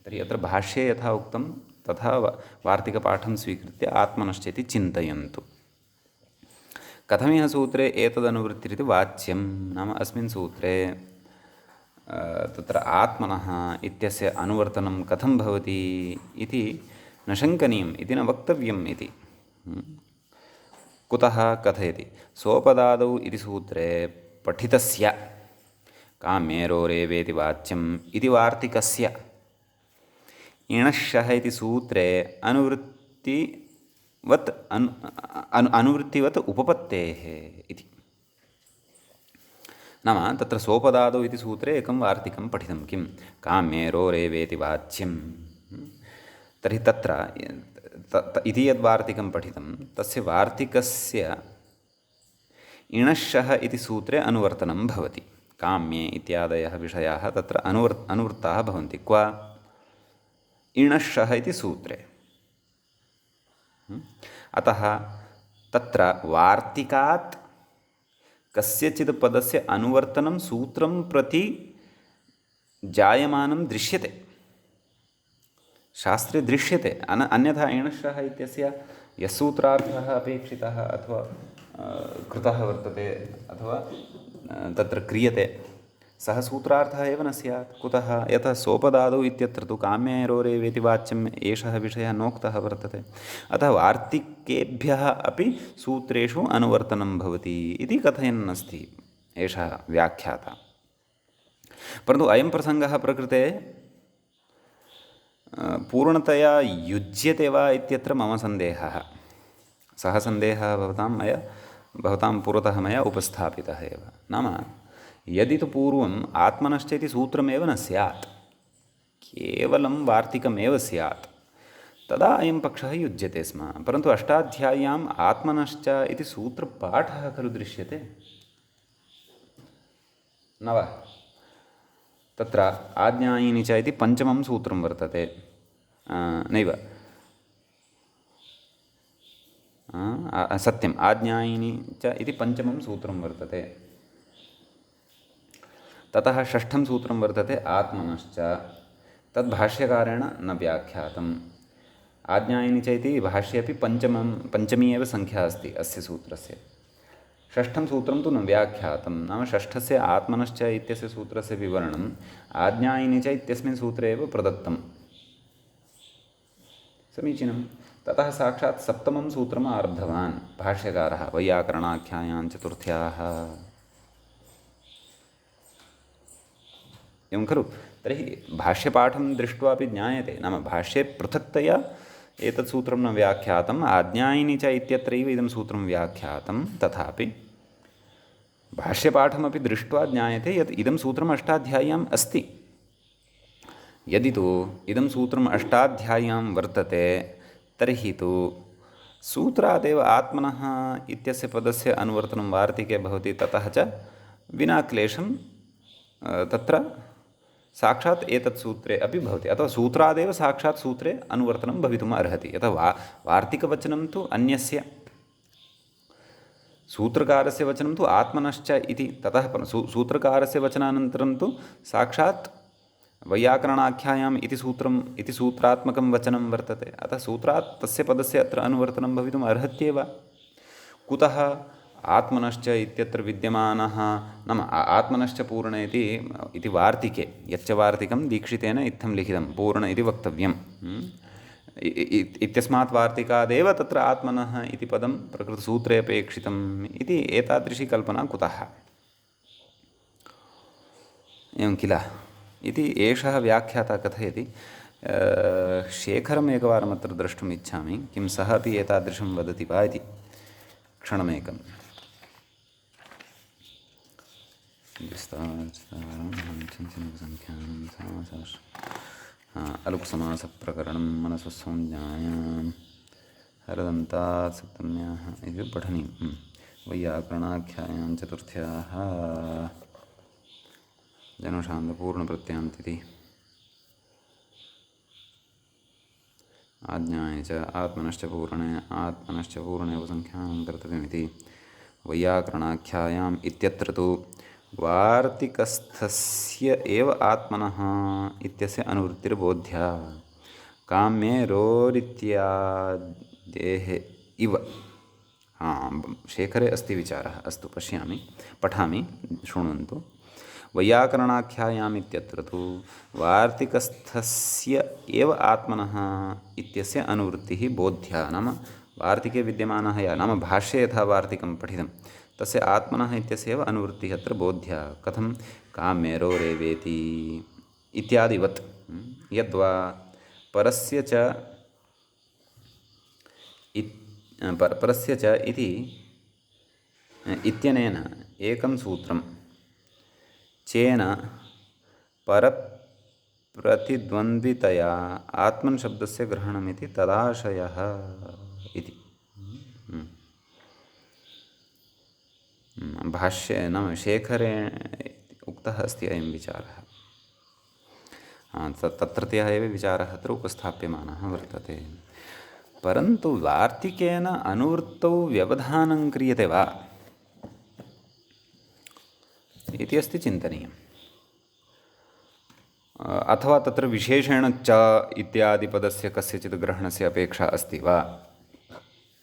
तर्हि अत्र भाष्ये यथा उक्तं तथा वार्तिकपाठं स्वीकृत्य आत्मनश्च इति चिन्तयन्तु। कथमिह सूत्रे एतदनुवृत्तिरिति वाच्यं नाम अस्मिन् सूत्रे तत्र आत्मनः इत्यस्य अनुवर्तनं कथं भवति इति न शङ्कनीयम् इति न वक्तव्यम् इति। कुतः कथयति सोपदादौ इति सूत्रे पठितस्य काम्येरोरेवेति वाच्यम् इति वार्तिकस्य इणश्शः इति सूत्रे अनुवृत्तिवत् उपपत्तेः इति। नाम तत्र सोपदादौ इति सूत्रे एकं वार्तिकं पठितं किं काम्येरोरेवेति वाच्यं। तर्हि तत्र इति यद्वार्तिकं पठितं तस्य वार्तिकस्य इणश्शः इति सूत्रे अनुवर्तनं भवति। काम्ये इत्यादयः विषयाः तत्र अनुवृत्ताः भवन्ति। क्व इणश्शः इति सूत्रे। अतः तत्र वार्तिकात् कस्यचित् पदस्य अनुवर्तनं सूत्रं प्रति जायमानं दृश्यते, शास्त्रे दृश्यते। अन्यथा इणश्शः इत्यस्य यः सूत्रार्थः अपेक्षितः अथवा कृतः वर्तते अथवा तत्र क्रियते सः सूत्रार्थः एव न स्यात्। कुतः? यतः सोपदादौ इत्यत्र तु काम्येरोरेवेति वाच्यम् एषः विषयः नोक्तः वर्तते। अतः वार्तिकेभ्यः अपि सूत्रेषु अनुवर्तनं भवति इति कथयन् अस्ति एषः व्याख्याता। परन्तु अयं प्रसङ्गः प्रकृते पूर्णतया युज्यते वा इत्यत्र मम सन्देहः। सः सन्देहः भवतां पुरतः मया उपस्थापितः एव। नाम यदि तु पूर्वम् आत्मनश्च इति सूत्रमेव न स्यात्, केवलं वार्तिकमेव स्यात्, तदा अयं पक्षः युज्यते स्म। परन्तु अष्टाध्याय्याम् आत्मनश्च इति सूत्रपाठः खलु दृश्यते न वा? तत्र आज्ञायिनी च इति पञ्चमं सूत्रं वर्तते। नैव सत्यम्, आज्ञायिनी च इति पञ्चमं सूत्रं वर्तते। ततः षष्ठं सूत्रं वर्तते आत्मनश्च, तद् भाष्यकारेण न व्याख्यातम्। आज्ञायिनी च इति भाष्ये अपि पञ्चमी एव संख्या अस्ति अस्य सूत्रस्य। षष्ठं सूत्रं तु न व्याख्यातं। नाम षष्ठस्य आत्मनश्च इत्यस्य सूत्रस्य विवरणम् आज्ञायिनी च इत्यस्मिन् सूत्रे एव प्रदत्तं। समीचीनं। ततः साक्षात् सप्तमं सूत्रम् आरब्धवान् भाष्यकारः वैयाकरणाख्यायां चतुर्थ्याः। एवं खलु? तर्हि भाष्यपाठं दृष्ट्वापि ज्ञायते, नाम भाष्ये पृथक्तया एतत् सूत्रं न व्याख्यातम्, आज्ञायिनी च इत्यत्रैव इदं सूत्रं व्याख्यातं। तथापि भाष्यपाठमपि दृष्ट्वा ज्ञायते यत् इदं सूत्रम् अष्टाध्याय्याम् अस्ति। यदि तु इदं सूत्रम् अष्टाध्याय्यां वर्तते तर्हि तु सूत्रादेव आत्मनः इत्यस्य पदस्य अनुवर्तनं वार्तिके भवति। ततः च विना क्लेशं तत्र साक्षात् एतत् सूत्रे अपि भवति। अथवा सूत्रादेव साक्षात् सूत्रे अनुवर्तनं भवितुम् अर्हति। यतः वार्तिकवचनं तु अन्यस्य, सूत्रकारस्य वचनं तु आत्मनश्च इति। ततः सूत्रकारस्य वचनानन्तरं तु साक्षात् वैयाकरणाख्यायाम् इति सूत्रात्मकं वचनं वर्तते। अतः सूत्रात् तस्य पदस्य अत्र अनुवर्तनं भवितुम् अर्हत्येव। कुतः? आत्मनश्च इत्यत्र विद्यमानः, नाम आत्मनश्च पूर्ण इति वार्तिके, यच्च वार्तिकं दीक्षितेन इत्थं लिखितं पूर्ण इति वक्तव्यम् इत्यस्मात् वार्तिकादेव तत्र आत्मनः इति पदं प्रकृतसूत्रे अपेक्षितम् इति एतादृशी कल्पना कुतः? एवं किल इति एषः व्याख्याता कथयति। शेखरम् एकवारम् अत्र द्रष्टुम् इच्छामि, किं सः अपि एतादृशं वदति वा इति। क्षणमेकम्। अलुक्समासप्रकरणं मनसंज्ञायां हरदन्तात् सप्तम्याः इति पठनीयं। वैयाकरणाख्यायां चतुर्थ्याः जनुषान्तपूर्णप्रत्यान्तिति आज्ञाय च आत्मनश्च पूर्णे उपसंख्यानं कर्तव्यमिति वैयाकरणाख्यायाम् इत्यत्र तु वार्तिकस्थस्य एव आत्मनः इत्यस्य अनुवृत्तिर्बोध्या काम्ये रोरित्यादेः इव शेखरे अस्ति विचारः। अस्तु पश्यामि, पठामि, शृण्वन्तु। वैयाकरणाख्यायाम् इत्यत्र तु वार्तिकस्थस्य एव आत्मनः इत्यस्य अनुवृत्तिः बोध्या। नाम वार्तिके विद्यमानः या नाम भाष्ये यथा वार्तिकं पठितं तस्य आत्मनः इत्यस्य एव अनुवृत्तिः अत्र बोध्या। कथं? काम्येरो रेवेति इत्यादिवत्। यद्वा परस्य च परस्य च इति इत्यनेन एकं सूत्रं चेन परप्रतिद्वन्द्वितया आत्मन् शब्दस्य ग्रहणमिति तदाशयः इति। भाष्ये नाम शेखरे उक्तः अस्ति अयं विचारः। तत्रत्यः एव विचारः अत्र उपस्थाप्यमानः वर्तते। परन्तु वार्तिकेन अनुवृत्तौ व्यवधानं क्रियते वा इति अस्ति चिन्तनीयम्। अथवा तत्र विशेषेण च इत्यादि पदस्य कस्यचित् ग्रहणस्य अपेक्षा अस्ति वा,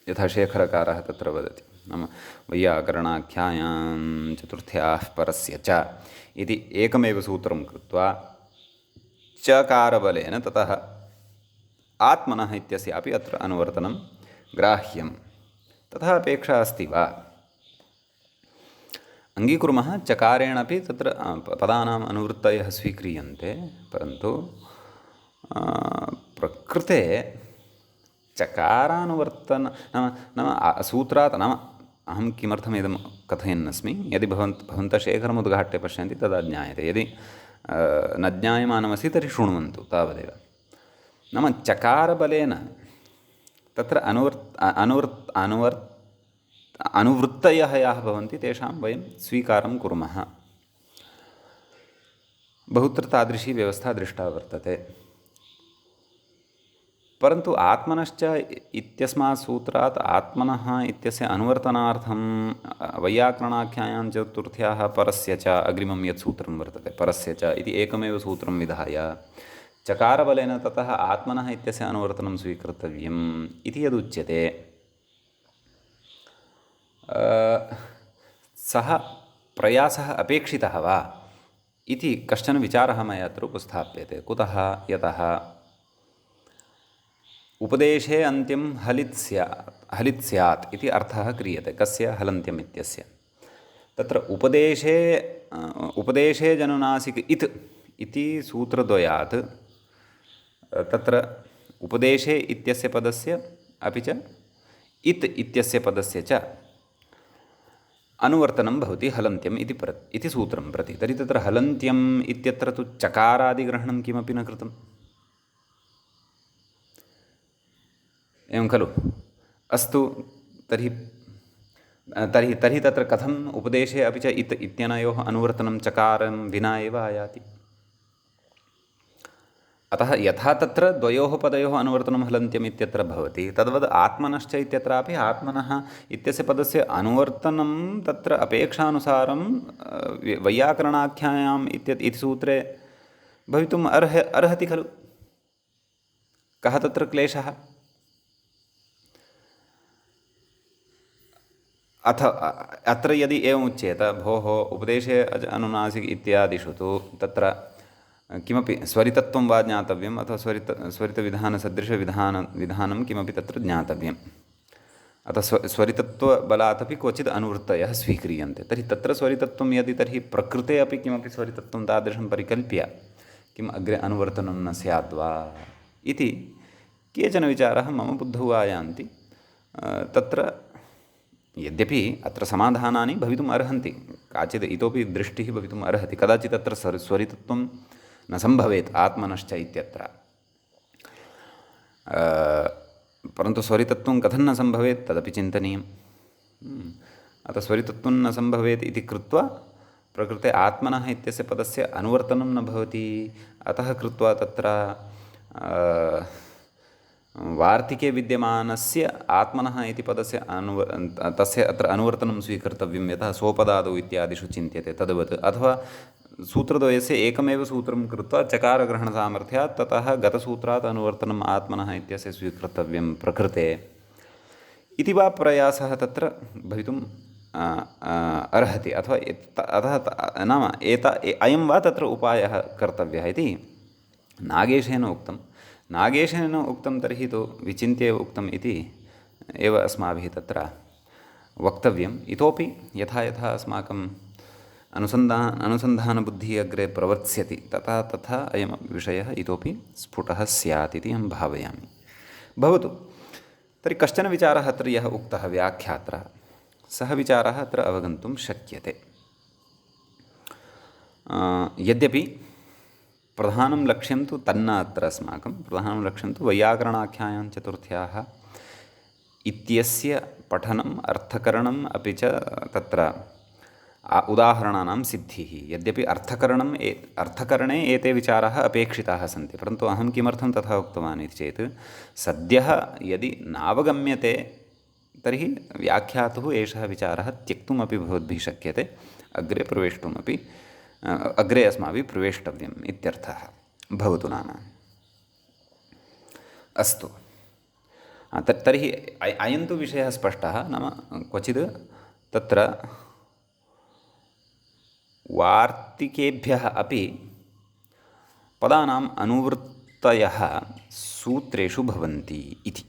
यथा शेखरकारः तत्र वदति। नाम वैयाकरणाख्यायां चतुर्थ्याः परस्य च इति एकमेव सूत्रं कृत्वा चकारबलेन ततः आत्मनः इत्यस्यापि अत्र अनुवर्तनं ग्राह्यं, तथा अपेक्षा अस्ति वा? अङ्गीकुर्मः, चकारेणापि तत्र पदानाम् अनुवृत्तयः स्वीक्रियन्ते, परन्तु प्रकृते चकारानुवर्तन नाम नाम सूत्रात् नाम अहं किमर्थमिदं कथयन्नस्मि, यदि भवन्तः शेखरमुद्घाट्य पश्यन्ति तदा ज्ञायते, यदि न ज्ञायमानमस्ति तर्हि शृण्वन्तु तावदेव। नाम चकारबलेन तत्र अनुवृत्तयः याः भवन्ति तेषां वयं स्वीकारं कुर्मः। बहुत्र तादृशी व्यवस्था दृष्टा वर्तते। परन्तु आत्मनश्च इत्यस्मात् सूत्रात् आत्मनः इत्यस्य अनुवर्तनार्थं वैयाकरणाख्यायां चतुर्थ्याः परस्य च अग्रिमं यत् सूत्रं वर्तते परस्य च इति एकमेव सूत्रं विधाय चकारबलेन ततः आत्मनः इत्यस्य अनुवर्तनं स्वीकर्तव्यम् इति यदुच्यते, सः प्रयासः अपेक्षितः वा इति कश्चन विचारः मया अत्र उपस्थाप्यते। कुतः? यतः उपदेशे अन्त्यं हलित् स्यात् इति अर्थः क्रियते। कस्य? हलन्त्यम् इत्यस्य। तत्र उपदेशे जनुनासिक इत् इति सूत्रद्वयात् तत्र उपदेशे इत्यस्य पदस्य अपि च इत् इत्यस्य पदस्य च अनुवर्तनं भवति हलन्त्यम् इति सूत्रं प्रति। तर्हि तत्र हलन्त्यम् इत्यत्र तु चकारादिग्रहणं किमपि न कृतम्, एवं खलु? अस्तु, तर्हि तत्र कथम् उपदेशे अपि च इत् इत्यनयोः अनुवर्तनं चकारं विना एव आयाति? अतः यथा तत्र द्वयोः पदयोः अनुवर्तनं हलन्त्यम् इत्यत्र भवति, तद्वद् आत्मनश्च इत्यत्रापि आत्मनः इत्यस्य पदस्य अनुवर्तनं तत्र अपेक्षानुसारं वैयाकरणाख्यायाम् इति सूत्रे भवितुम् अर्हति खलु? कः तत्र क्लेशः? अत्र यदि एवमुच्येत, भोः उपदेशे अनुनासिक इत्यादिषु तु तत्र किमपि स्वरितत्वं वा ज्ञातव्यम् अथवा स्वरितविधानं किमपि तत्र ज्ञातव्यम्। अतः स्वरितत्वबलात् अपि क्वचित् अनुवृत्तयः स्वीक्रियन्ते। तर्हि तत्र स्वरितत्वं यदि, तर्हि प्रकृते अपि किमपि स्वरितत्वं तादृशं परिकल्प्य किम् अग्रे अनुवर्तनं न स्याद् वा इति केचन विचाराः मम बुद्धौ आयान्ति। तत्र यद्यपि अत्र समाधानानि भवितुम् अर्हन्ति, काचित् इतोपि दृष्टिः भवितुम् अर्हति। कदाचित् अत्र स्वरितत्वं न सम्भवेत् आत्मनश्च इत्यत्र, परन्तु स्वरितत्वं कथं न सम्भवेत् तदपि चिन्तनीयम्। अतः स्वरितत्वं न सम्भवेत् इति कृत्वा प्रकृते आत्मनः इत्यस्य पदस्य अनुवर्तनं न भवति। अतः कृत्वा तत्र वार्तिके विद्यमानस्य आत्मनः इति पदस्य तस्य अत्र अनुवर्तनं स्वीकर्तव्यं, यतः सोपदादौ इत्यादिषु चिन्त्यते तद्वत्। अथवा सूत्रद्वयस्य एकमेव सूत्रं कृत्वा चकारग्रहणसामर्थ्यात् ततः गतसूत्रात् अनुवर्तनम् आत्मनः इत्यस्य स्वीकर्तव्यं प्रकृते इति वा प्रयासः तत्र भवितुम् अर्हति, अथवा अतः नाम अयं वा तत्र उपायः कर्तव्यः इति नागेशेन उक्तं। नागेशेन उक्तं तर्हि तु विचिन्त्य एव उक्तम् इति एव अस्माभिः तत्र वक्तव्यम्। इतोपि यथा यथा अस्माकम् अनुसन्धानबुद्धिः अग्रे प्रवर्त्स्यति तथा तथा अयं विषयः इतोपि स्फुटः स्यात् इति अहं भावयामि। भवतु तर्हि कश्चन विचारः अत्र यः उक्तः व्याख्यात्रः, सः विचारः अत्र अवगन्तुं शक्यते। यद्यपि प्रधानं लक्ष्यं तु तन्न अत्र अस्माकं प्रधानं लक्ष्यं तु वैयाकरणाख्यायां चतुर्थ्याः इत्यस्य पठनम्, अर्थकरणम्, अपि च तत्र उदाहरणानां सिद्धिः। यद्यपि अर्थकरणे एते विचाराः अपेक्षिताः सन्ति, परन्तु अहं किमर्थं तथा उक्तवान् इति चेत् सद्यः यदि नावगम्यते तर्हि व्याख्यातुः एषः विचारः त्यक्तुमपि भवद्भिः शक्यते, अग्रे प्रवेष्टुमपि अग्रे अस्माभिः प्रवेष्टव्यम् इत्यर्थः। भवतु नाम अस्तु। तर्हि अयं तु विषयः स्पष्टः। नाम क्वचित् तत्र वार्तिकेभ्यः अपि पदानाम् अनुवृत्तयः सूत्रेषु भवन्ति इति।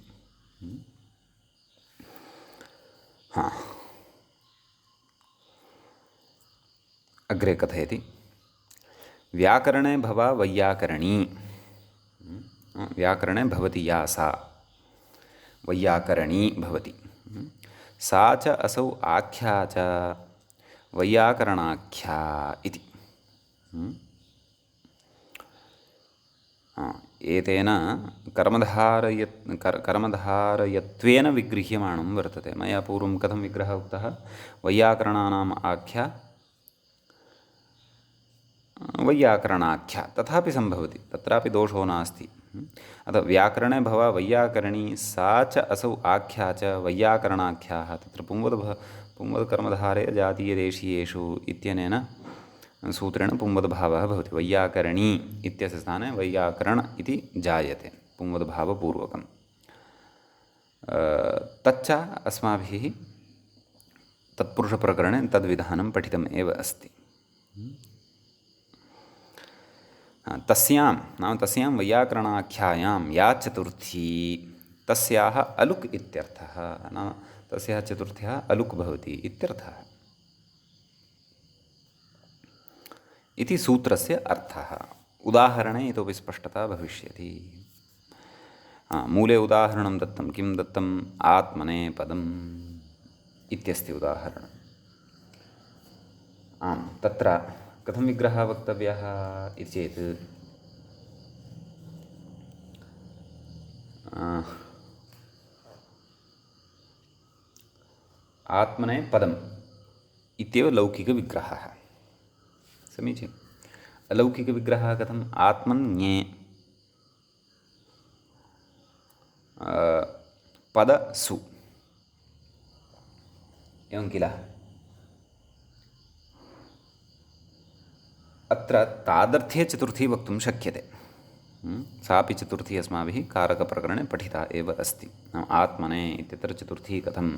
अग्रे कथयति, व्याकरणे भवा वैयाकरणी, व्याकरणे भवति या सा वैयाकरणी भवति, सा च असौ आख्या च वैयाकरणाख्या इति। एतेन कर्मधारयत्वेन विगृह्यमाणं वर्तते। मया पूर्वं कथं विग्रहः उक्तः, वैयाकरणानाम् आख्या वैयाकरणाख्या, तथापि सम्भवति, तत्रापि दोषो नास्ति। अतः व्याकरणे भवा वैयाकरणी, सा च असौ आख्या च वैयाकरणाख्याः। तत्र पुंवदकर्मधारे जातीयदेशीयेषु इत्यनेन सूत्रेण पुंवदभावः भवति। वैयाकरणी इत्यस्य स्थाने वैयाकरण इति जायते पुंवदभावपूर्वकं। तच्च अस्माभिः तत्पुरुषप्रकरणे तद्विधानं पठितम् एव अस्ति। तस्यां वैयाकरणाख्यायां या चतुर्थी तस्याः अलुक् इत्यर्थः। नाम तस्याः चतुर्थ्याः अलुक् भवति इत्यर्थः इति सूत्रस्य अर्थः। उदाहरणे इतोपि स्पष्टता भविष्यति। मूले उदाहरणं दत्तं, किं दत्तम्, आत्मने पदम् इत्यस्ति उदाहरणम्। आम्, तत्र कथं विग्रहः वक्तव्यः इति चेत्, आत्मने पदम् इत्येव लौकिकविग्रहः। समीचीनम्। अलौकिकविग्रहः कथम्, आत्मन्ये पदसु, एवं किल। अत्र तादर्थ्ये चतुर्थी वक्तुं शक्यते। सापि चतुर्थी अस्माभिः कारकप्रकरणे पठिता एव अस्ति। नाम आत्मने इत्यत्र चतुर्थी कथम्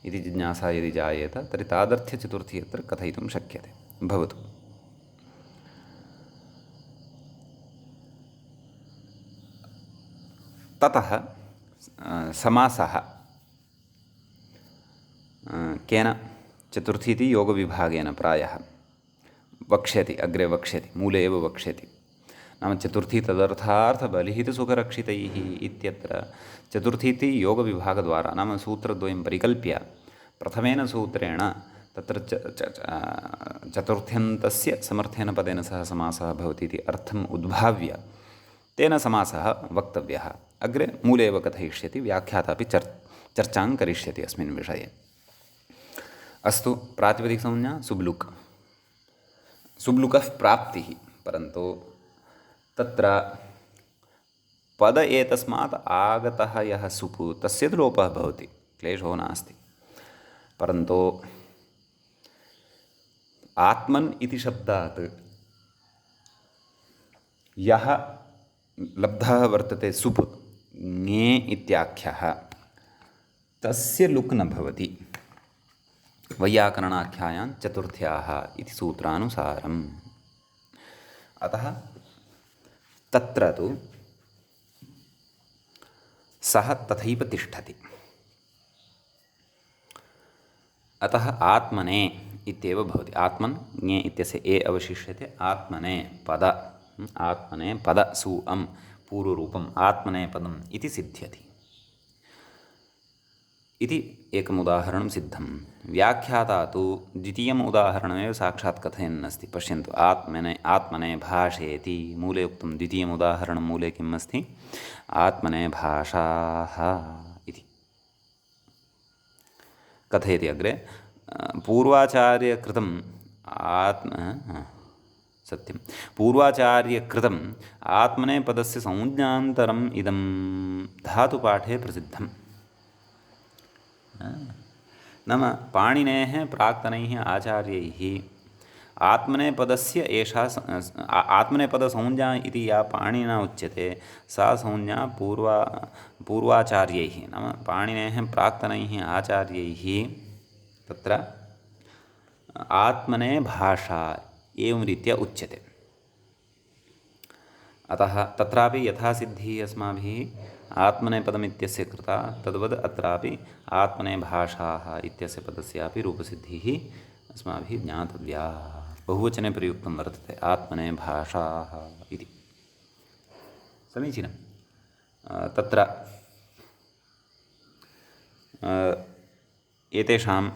इति जिज्ञासा यदि जायेत तर्हि तादर्थ्यचतुर्थी अत्र कथयितुं शक्यते। भवतु। ततः समासः केन चतुर्थी इति योगविभागेन प्रायः वक्ष्यति, अग्रे वक्ष्यति, मूले एव वक्ष्यति। नाम चतुर्थी तदर्थार्थबलिहितसुखरक्षितैः इत्यत्र चतुर्थी इति योगविभागद्वारा, नाम सूत्रद्वयं परिकल्प्य प्रथमेन सूत्रेण तत्र चतुर्थ्यन्तस्य समर्थेन पदेन सह समासः भवति इति अर्थम् उद्भाव्य तेन समासः वक्तव्यः। अग्रे मूले एव कथयिष्यति, व्याख्याता अपि चर्चां करिष्यति अस्मिन् विषये। अस्तु, प्रातिपदिकसंज्ञा सुब्लुक्, सुब्लुकः प्राप्तिः, परन्तु तत्र पद एतस्मात् आगतः यः सुप् तस्य तु लोपः भवति, क्लेशो नास्ति। परन्तु आत्मन् इति शब्दात् यः लब्धः वर्तते सुप् ङे इत्याख्यः, तस्य लुक् न भवति। वैयाकरणाख्यायां चतुर्थ्याः इति सूत्रानुसारम्। अतः तत्र तु सः तथैव तिष्ठति। अतः आत्मने इत्येव भवति। आत्मन् ङे इत्यस्य ए अवशिष्यते। आत्मने पद, आत्मने पद सु अम् पूर्वरूपम् आत्मने पदम् इति सिद्ध्यति इति एकम् उदाहरणं सिद्धं। व्याख्याता तु द्वितीयम् उदाहरणमेव साक्षात् कथयन्नस्ति। पश्यन्तु, आत्मने भाषेति मूले उक्तं। द्वितीयम् उदाहरणं मूले किम् अस्ति? आत्मने भाषाः इति कथयति अग्रे। पूर्वाचार्यकृतम् सत्यं पूर्वाचार्यकृतम् आत्मने पदस्य संज्ञान्तरम् इदं धातुपाठे प्रसिद्धम्। नाम पाणिनेः प्राक्तनैः आचार्यैः आत्मनेपदस्य एषा आत्मनेपदसंज्ञा इति या पाणिनिना उच्यते सा संज्ञा पूर्वाचार्यैः नाम पाणिनेः प्राक्तनैः आचार्यैः तत्र आत्मने भाषा एवं रीत्या उच्यते। अतः तत्रापि यथा सिद्धिः अस्माभिः आत्मनेपदमित्यस्य कृता तद्वद् अत्रापि आत्मने भाषाः इत्यस्य पदस्यापि रूपसिद्धिः अस्माभिः ज्ञातव्या। बहुवचने प्रयुक्तं वर्तते आत्मने भाषाः इति। समीचीनं। तत्र एतेषां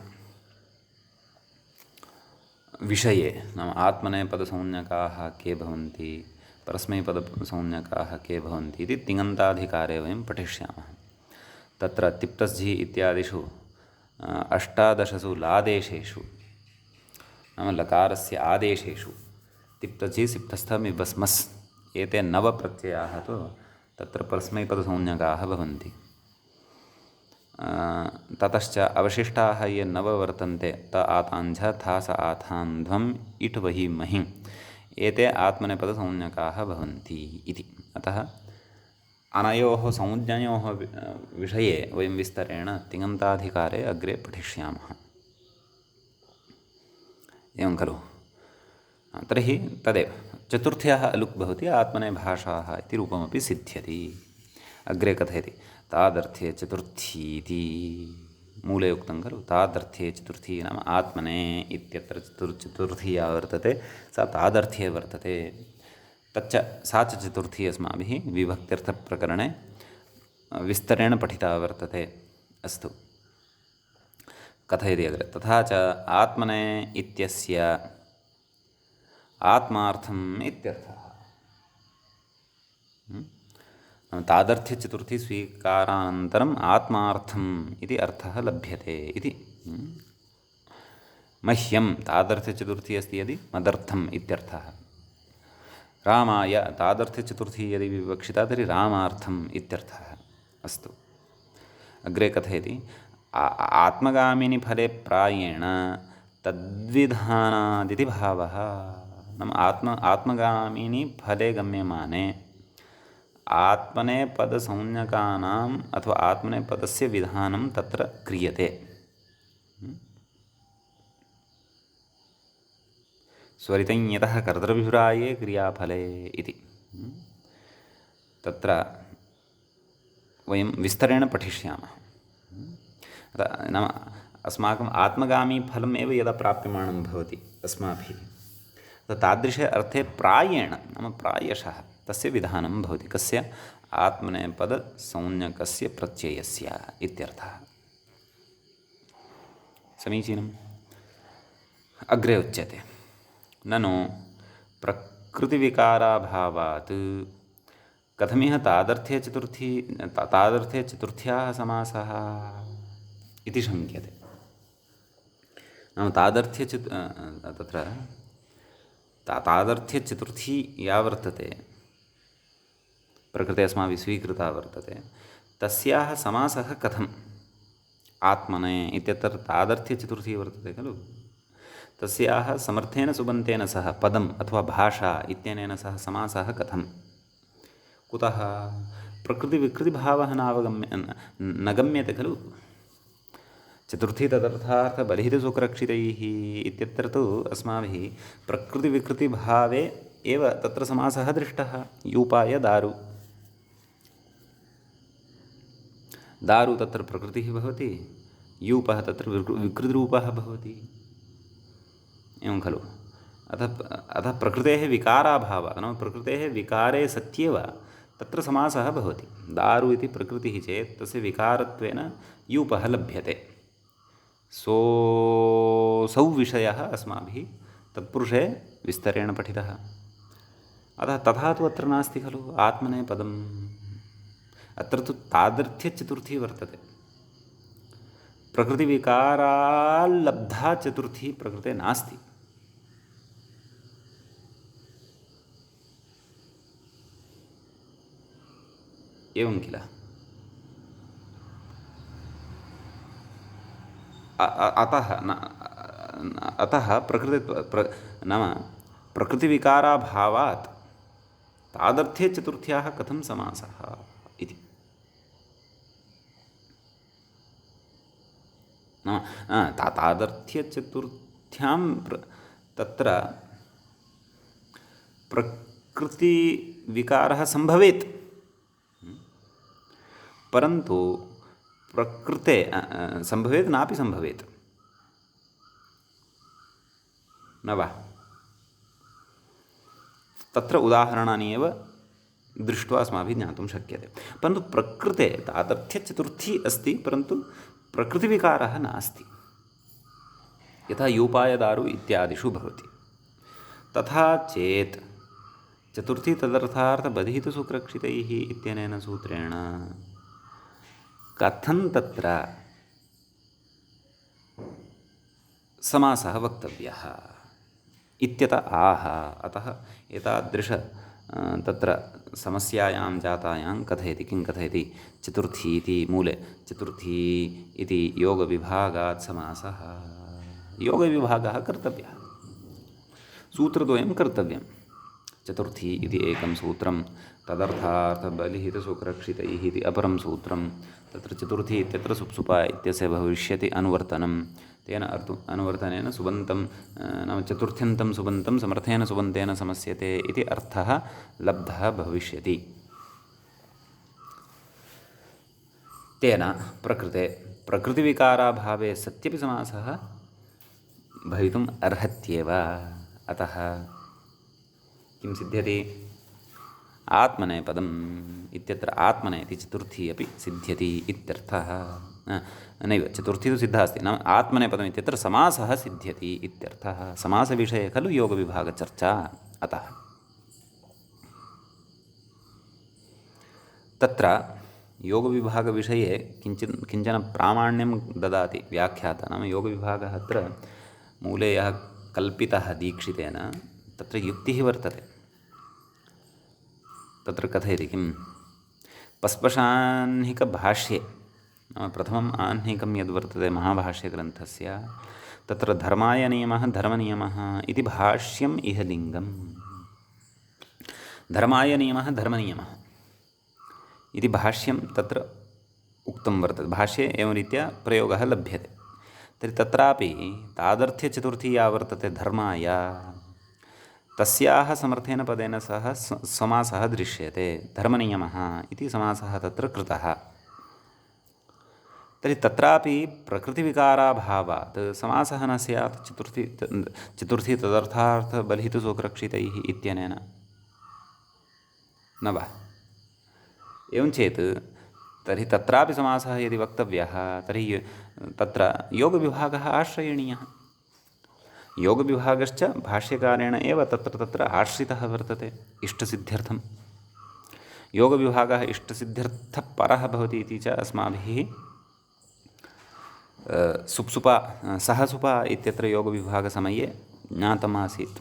विषये नाम आत्मनेपदसंज्ञकाः के भवन्ति, परस्मैपदसंज्ञकाः के भवन्ति इति तिङन्ताधिकारे वयं पठिष्यामः। तत्र तिप्तस्झि इत्यादिषु अष्टादशसु लादेशेषु नाम लकारस्य आदेशेषु तिप्तझि सिप्तस्थ मिबस्मस् एते 9 प्रत्ययाः तु तत्र परस्मैपदसंज्ञकाः भवन्ति। ततश्च अवशिष्टाः ये 9 वर्तन्ते त आताञ्झ था स आथान्ध्वम् इट् वहि महि एते आत्मनेपदसंज्ञकाः भवन्ति इति। अतः अनयोः संज्ञयोः विषये वयं विस्तरेण तिङन्ताधिकारे अग्रे पठिष्यामः। एवं खलु? तर्हि तदेव चतुर्थ्याः अलुक् भवति आत्मने भाषाः इति रूपमपि सिद्ध्यति। अग्रे कथयति तादर्थे चतुर्थीति मूले उक्तं खलु। तादर्थे चतुर्थी नाम आत्मने इत्यत्र चतुर्थी या वर्तते सा तादर्थे वर्तते। तच्च सा च चतुर्थी अस्माभिः विभक्त्यर्थप्रकरणे विस्तरेण पठिता वर्तते। अस्तु, कथयति अग्रे तथा च आत्मने इत्यस्य आत्मार्थम् इत्यर्थः। तादर्थ्यचतुर्थी स्वीकारानन्तरम् आत्मार्थम् इति अर्थः लभ्यते इति। मह्यं तादर्थ्यचतुर्थी अस्ति यदि मदर्थम् इत्यर्थः। रामाय तादर्थ्यचतुर्थी यदि विवक्षिता तर्हि रामार्थम् इत्यर्थः। अस्तु, अग्रे कथयति आत्मगामिनि फले प्रायेण तद्विधानादिति भावः। नाम आत्मगामिनि फले गम्यमाने आत्मनेपदसंज्ञकानाम् अथवा आत्मनेपदस्य विधानं तत्र क्रियते। स्वरितं यतः कर्तृभिप्राये क्रियाफले इति। तत्र वयं विस्तरेण पठिष्यामः। नाम अस्माकम् आत्मगामी फलम् एव यदा प्राप्यमाणं भवति अस्माभिः तादृशे अर्थे प्रायेण नाम प्रायशः तस्य विधानं भवति। कस्य? आत्मनेपदसंज्ञकस्य प्रत्ययस्य इत्यर्थः। समीचीनम्। अग्रे उच्यते ननु प्रकृतिविकाराभावात् कथमिह तादर्थे चतुर्थ्याः समासः इति शङ्क्यते। नाम तत्र तादर्थ्यचतुर्थी या वर्तते प्रकृते अस्माभिः स्वीकृता वर्तते तस्याः समासः कथम्? आत्मने इत्यत्र तादर्थ्यचतुर्थी वर्तते खलु। तस्याः समर्थेन सुबन्तेन सह पदम् अथवा भाषा इत्यनेन सह समासः कथम्? कुतः? प्रकृतिविकृतिभावः न गम्यते खलु। चतुर्थी तदर्थार्थबलिहितसुखरक्षितैः इत्यत्र तु अस्माभिः प्रकृतिविकृतिभावे एव तत्र समासः दृष्टः। यूपाय दारु, दारु तत्र प्रकृतिः भवति, यूपः तत्र विकृतिरूपः भवति, एवं खलु। अतः प्रकृतेः विकाराभावात्, नाम प्रकृतेः विकारे सत्येव तत्र समासः भवति। दारु इति प्रकृतिः चेत् तस्य विकारत्वेन यूपः लभ्यते। सौ विषयः अस्माभिः तत्पुरुषे विस्तरेण पठितः। अतः तथा तु अत्र नास्ति खलु आत्मनेपदम्। अत्र तु तादर्थ्यचतुर्थी वर्तते। प्रकृतिविकाराल्लब्धा चतुर्थी प्रकृते नास्ति। एवं किल। अतः नाम प्रकृतिविकाराभावात् तादर्थ्ये चतुर्थ्याः कथं समासः इति। नाम तादर्थ्यचतुर्थ्यां तत्र प्रकृतिविकारः सम्भवेत्, परन्तु प्रकृते सम्भवेत् नापि सम्भवेत्, न वा? तत्र उदाहरणानि एव दृष्ट्वा अस्माभिः ज्ञातुं शक्यते। परन्तु प्रकृते तादर्थ्यचतुर्थी अस्ति, परन्तु प्रकृतिविकारः नास्ति। यथा यूपाय दारु इत्यादिषु भवति, तथा चेत् चतुर्थी तदर्थार्थबलिहितसुखरक्षितैः इत्यनेन सूत्रेण कथं तत्र समासः वक्तव्यः इत्यत आह। अतः एतादृश तत्र समस्यायां जातायां कथयति। किं कथयति? चतुर्थी इति मूले चतुर्थी इति योगविभागात् समासः। योगविभागः कर्तव्यः, सूत्रद्वयं कर्तव्यं। चतुर्थी इति एकं सूत्रं, तदर्थार्थबलिहितसुखरक्षितैः इति अपरं सूत्रं। तत्र चतुर्थी इत्यत्र सुप्सुपा इत्यस्य भविष्यति अनुवर्तनं। तेन अनुवर्तनेन सुबन्तं नाम चतुर्थ्यन्तं सुबन्तं समर्थेन सुबन्तेन समस्यते इति अर्थः लब्धः भविष्यति। तेन प्रकृते प्रकृतिविकाराभावे सत्यपि समासः भवितुम् अर्हत्येव। अतः किं सिद्ध्यति? आत्मनेपदम् इत्यत्र आत्मने इति चतुर्थी अपि सिद्ध्यति इत्यर्थः। नैव, चतुर्थी तु सिद्धा अस्ति, नाम आत्मनेपदम् इत्यत्र समासः सिद्ध्यति इत्यर्थः। समासविषये खलु योगविभागचर्चा। अतः तत्र योगविभागविषये किञ्चन प्रामाण्यं ददाति व्याख्याता। नाम योगविभागः अत्र मूले यः कल्पितः दीक्षितेन, तत्र युक्तिः वर्तते। तत्र कथयति किं? पस्पशाह्निकभाष्ये, नाम प्रथमम् आह्निकं यद्वर्तते महाभाष्यग्रन्थस्य, तत्र धर्माय नियमः धर्मनियमः इति भाष्यम् इह लिङ्गम्। धर्माय नियमः धर्मनियमः इति भाष्यं तत्र उक्तं वर्तते। भाष्ये एवं रीत्या प्रयोगः लभ्यते। तर्हि तत्रापि तादर्थ्यचतुर्थी या वर्तते धर्माय, तस्याः समर्थेन पदेन सह समासः दृश्यते। धर्मनियमः इति समासः तत्र कृतः। तर्हि तत्रापि प्रकृतिविकाराभावात् समासः न स्यात् चतुर्थी तदर्थार्थबलिहितसुखरक्षितैः इत्यनेन, न वा? एवं चेत् तर्हि तत्रापि समासः यदि वक्तव्यः, तर्हि तत्र योगविभागः आश्रयणीयः। योगविभागश्च भाष्यकारेण एव तत्र आश्रितः वर्तते इष्टसिद्ध्यर्थं। योगविभागः इष्टसिद्ध्यर्थपरः भवति इति च अस्माभिः सहसुपा इत्यत्र योगविभागसमये ज्ञातमासीत्।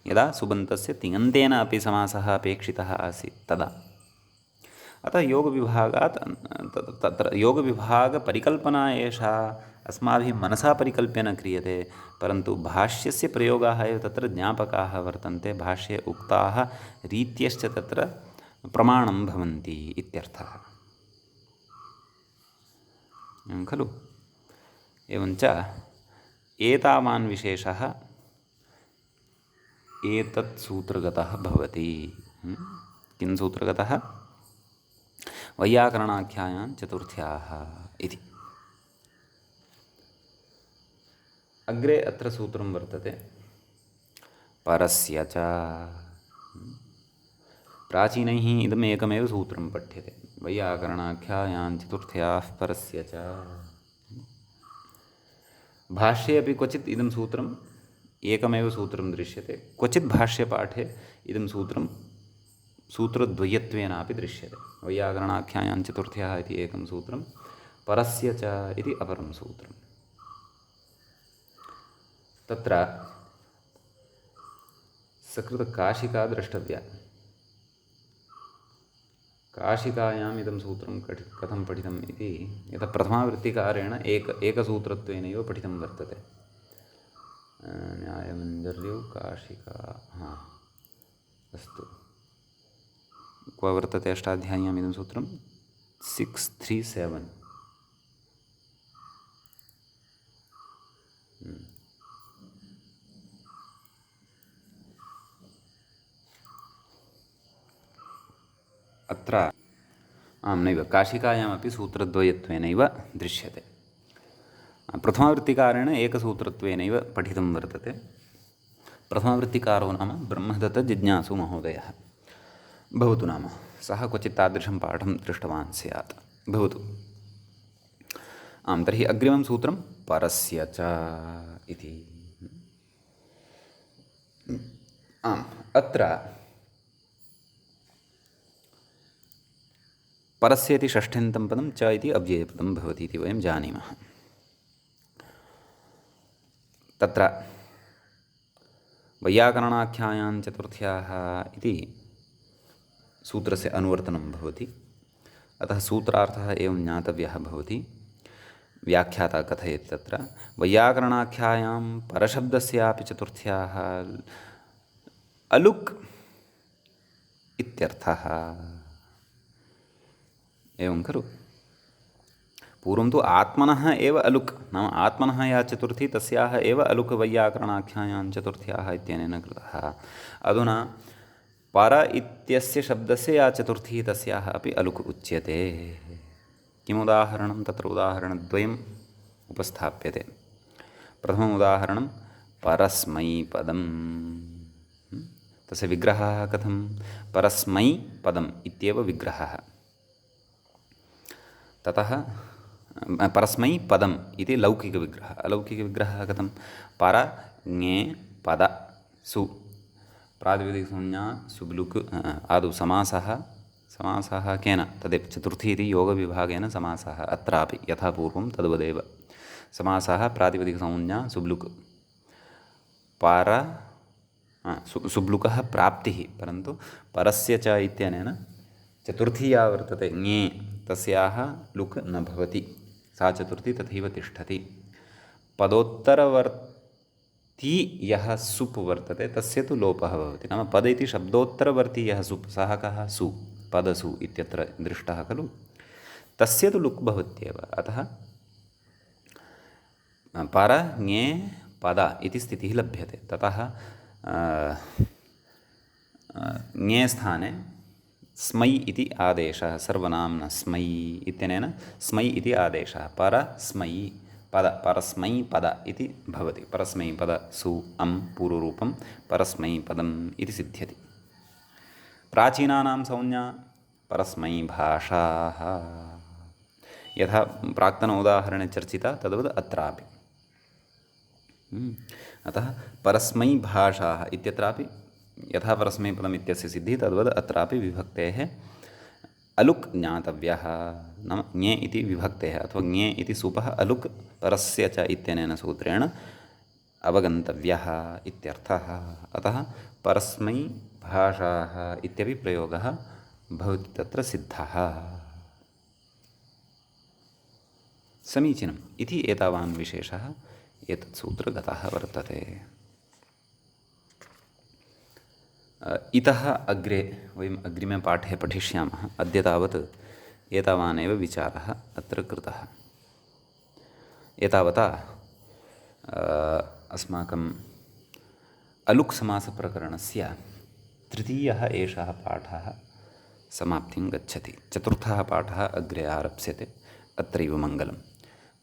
यदा सुबन्तस्य तिङन्तेन अपि समासः अपेक्षितः आसीत् तदा। अतः योगविभागात् तत्र योगविभागपरिकल्पना एषा अस्माभिः मनसा परिकल्प्य न क्रियते, परन्तु भाष्यस्य प्रयोगाः एव तत्र ज्ञापकाः वर्तन्ते। भाष्ये उक्ताः रीत्यश्च तत्र प्रमाणं भवन्ति इत्यर्थः, खलु। एवञ्च एतावान् विशेषः एतत् सूत्रगतः भवति। किं सूत्रगतः? वैयाकरणाख्यायां चतुर्थ्याः इति। अग्रे अत्र सूत्रं वर्तते परस्य च। प्राचीनैः इदम् एकमेव सूत्रं पठ्यते, वैयाकरणाख्यायां चतुर्थ्याः परस्य च। भाष्ये अपि क्वचित् इदं सूत्रम् एकमेव सूत्रं दृश्यते, क्वचित् भाष्यपाठे इदं सूत्रं सूत्रद्वयत्वेनापि दृश्यते। वैयाकरणाख्यायां चतुर्थ्याः इति एकं सूत्रं, परस्य च इति अपरं सूत्रं। तत्र सकृतकाशिका द्रष्टव्या। काशिकायाम् इदं सूत्रं कथं पठितम् इति यतः प्रथमावृत्तिकारेण एकसूत्रत्वेनैव पठितं वर्तते। न्यायमञ्जर्यौ काशिका, अस्तु। क्व वर्तते अष्टाध्याय्याम् इदं सूत्रं? 637। अत्र नैव, काशिकायामपि सूत्रद्वयत्वेनैव दृश्यते। प्रथमावृत्तिकारेण एकसूत्रत्वेनैव पठितं वर्तते। प्रथमावृत्तिकारो नाम ब्रह्मदत्तजिज्ञासु महोदयः। भवतु नाम, सः क्वचित् तादृशं पाठं दृष्टवान् स्यात्। भवतु। तर्हि अग्रिमं सूत्रं परस्य च इति। अत्र परस्य इति षष्ठ्यन्तं पदं, च इति अव्ययपदं भवति इति वयं जानीमः। तत्र वैयाकरणाख्यायां चतुर्थ्याः इति सूत्रस्य अनुवर्तनं भवति। अतः सूत्रार्थः एवं ज्ञातव्यः भवति। व्याख्याता कथयति तत्र वैयाकरणाख्यायां परशब्दस्यापि चतुर्थ्याः अलुक् इत्यर्थः। एवं खलु? पूर्वं तु आत्मनः एव अलुक्, नाम आत्मनः या चतुर्थी तस्याः एव अलुक् वैयाकरणाख्यायां चतुर्थ्याः इत्यनेन कृतः। अधुना पर इत्यस्य शब्दस्य या चतुर्थी तस्याः अपि अलुक् उच्यते। किमुदाहरणं? तत्र उदाहरणद्वयम् उपस्थाप्यते। प्रथमम् उदाहरणं परस्मैपदम्। तस्य विग्रहः कथं? परस्मैपदम् इत्येव विग्रहः। ततः परस्मैपदम् इति लौकिकविग्रहः। अलौकिकविग्रहः कथं? पर ङे पद सु, प्रातिपदिकसंज्ञा सुब्लुक्, आदौ समासः केन? तदेव चतुर्थी इति योगविभागेन समासः। अत्रापि यथा पूर्वं तद्वदेव समासः प्रातिपदिकसंज्ञा सुब्लुक्, पर सुब्लुकः प्राप्तिः, परन्तु परस्य च इत्यनेन चतुर्थी या वर्तते ङे तस्याः लुक् न भवति, सा चतुर्थी तथैव तिष्ठति। पदोत्तरवर्ती यः सुप् वर्तते तस्य तु लोपः भवति। नाम पद इति शब्दोत्तरवर्ती यः सुप्, सः कः? सु, पदसु इत्यत्र दृष्टः खलु, तस्य तु लुक् भवत्येव। अतः पर ङे पद इति स्थितिः लभ्यते। ततः ङे स्थाने स्मै इति आदेशः, सर्वनाम्ना स्मै इत्यनेन स्मै इति आदेशः, परस्मै पद, परस्मै पद इति भवति। परस्मै पद सु अं पूर्वरूपं परस्मै पदम् इति सिद्ध्यति। प्राचीनानां संज्ञा परस्मै भाषाः, यथा प्राक्तन उदाहरणे चर्चिता तद्वत् अत्रापि। अतः परस्मै भाषाः इत्यत्रापि यथा परस्मैपदम् इत्यस्य सिद्धिः तद्वत् अत्रापि विभक्तेः अलुक् ज्ञातव्यः। नाम ङे इति विभक्तेः अथवा ङे इति सुपः अलुक् परस्य च इत्यनेन सूत्रेण अवगन्तव्यः इत्यर्थः। अतः परस्मै भाषाः इत्यपि प्रयोगः भवति तत्र सिद्धः। समीचीनम् इति एतावान् विशेषः एतत् सूत्रगतः वर्तते। इतः अग्रे वयम् अग्रिमे पाठे पठिष्यामः। अद्य तावत् एतावानेव विचारः अत्र कृतः। एतावता अस्माकम् अलुक् समासप्रकरणस्य तृतीयः एषः पाठः समाप्तिं गच्छति। चतुर्थः पाठः अग्रे आरप्स्यते। अत्रैव मङ्गलं।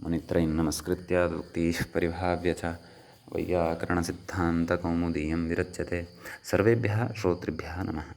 मुनित्रयं नमस्कृत्य उक्तिः परिभाव्य च वैयाकरणसिद्धान्तकौमुदीयं विरच्यते। सर्वेभ्यः श्रोतृभ्यः नमः।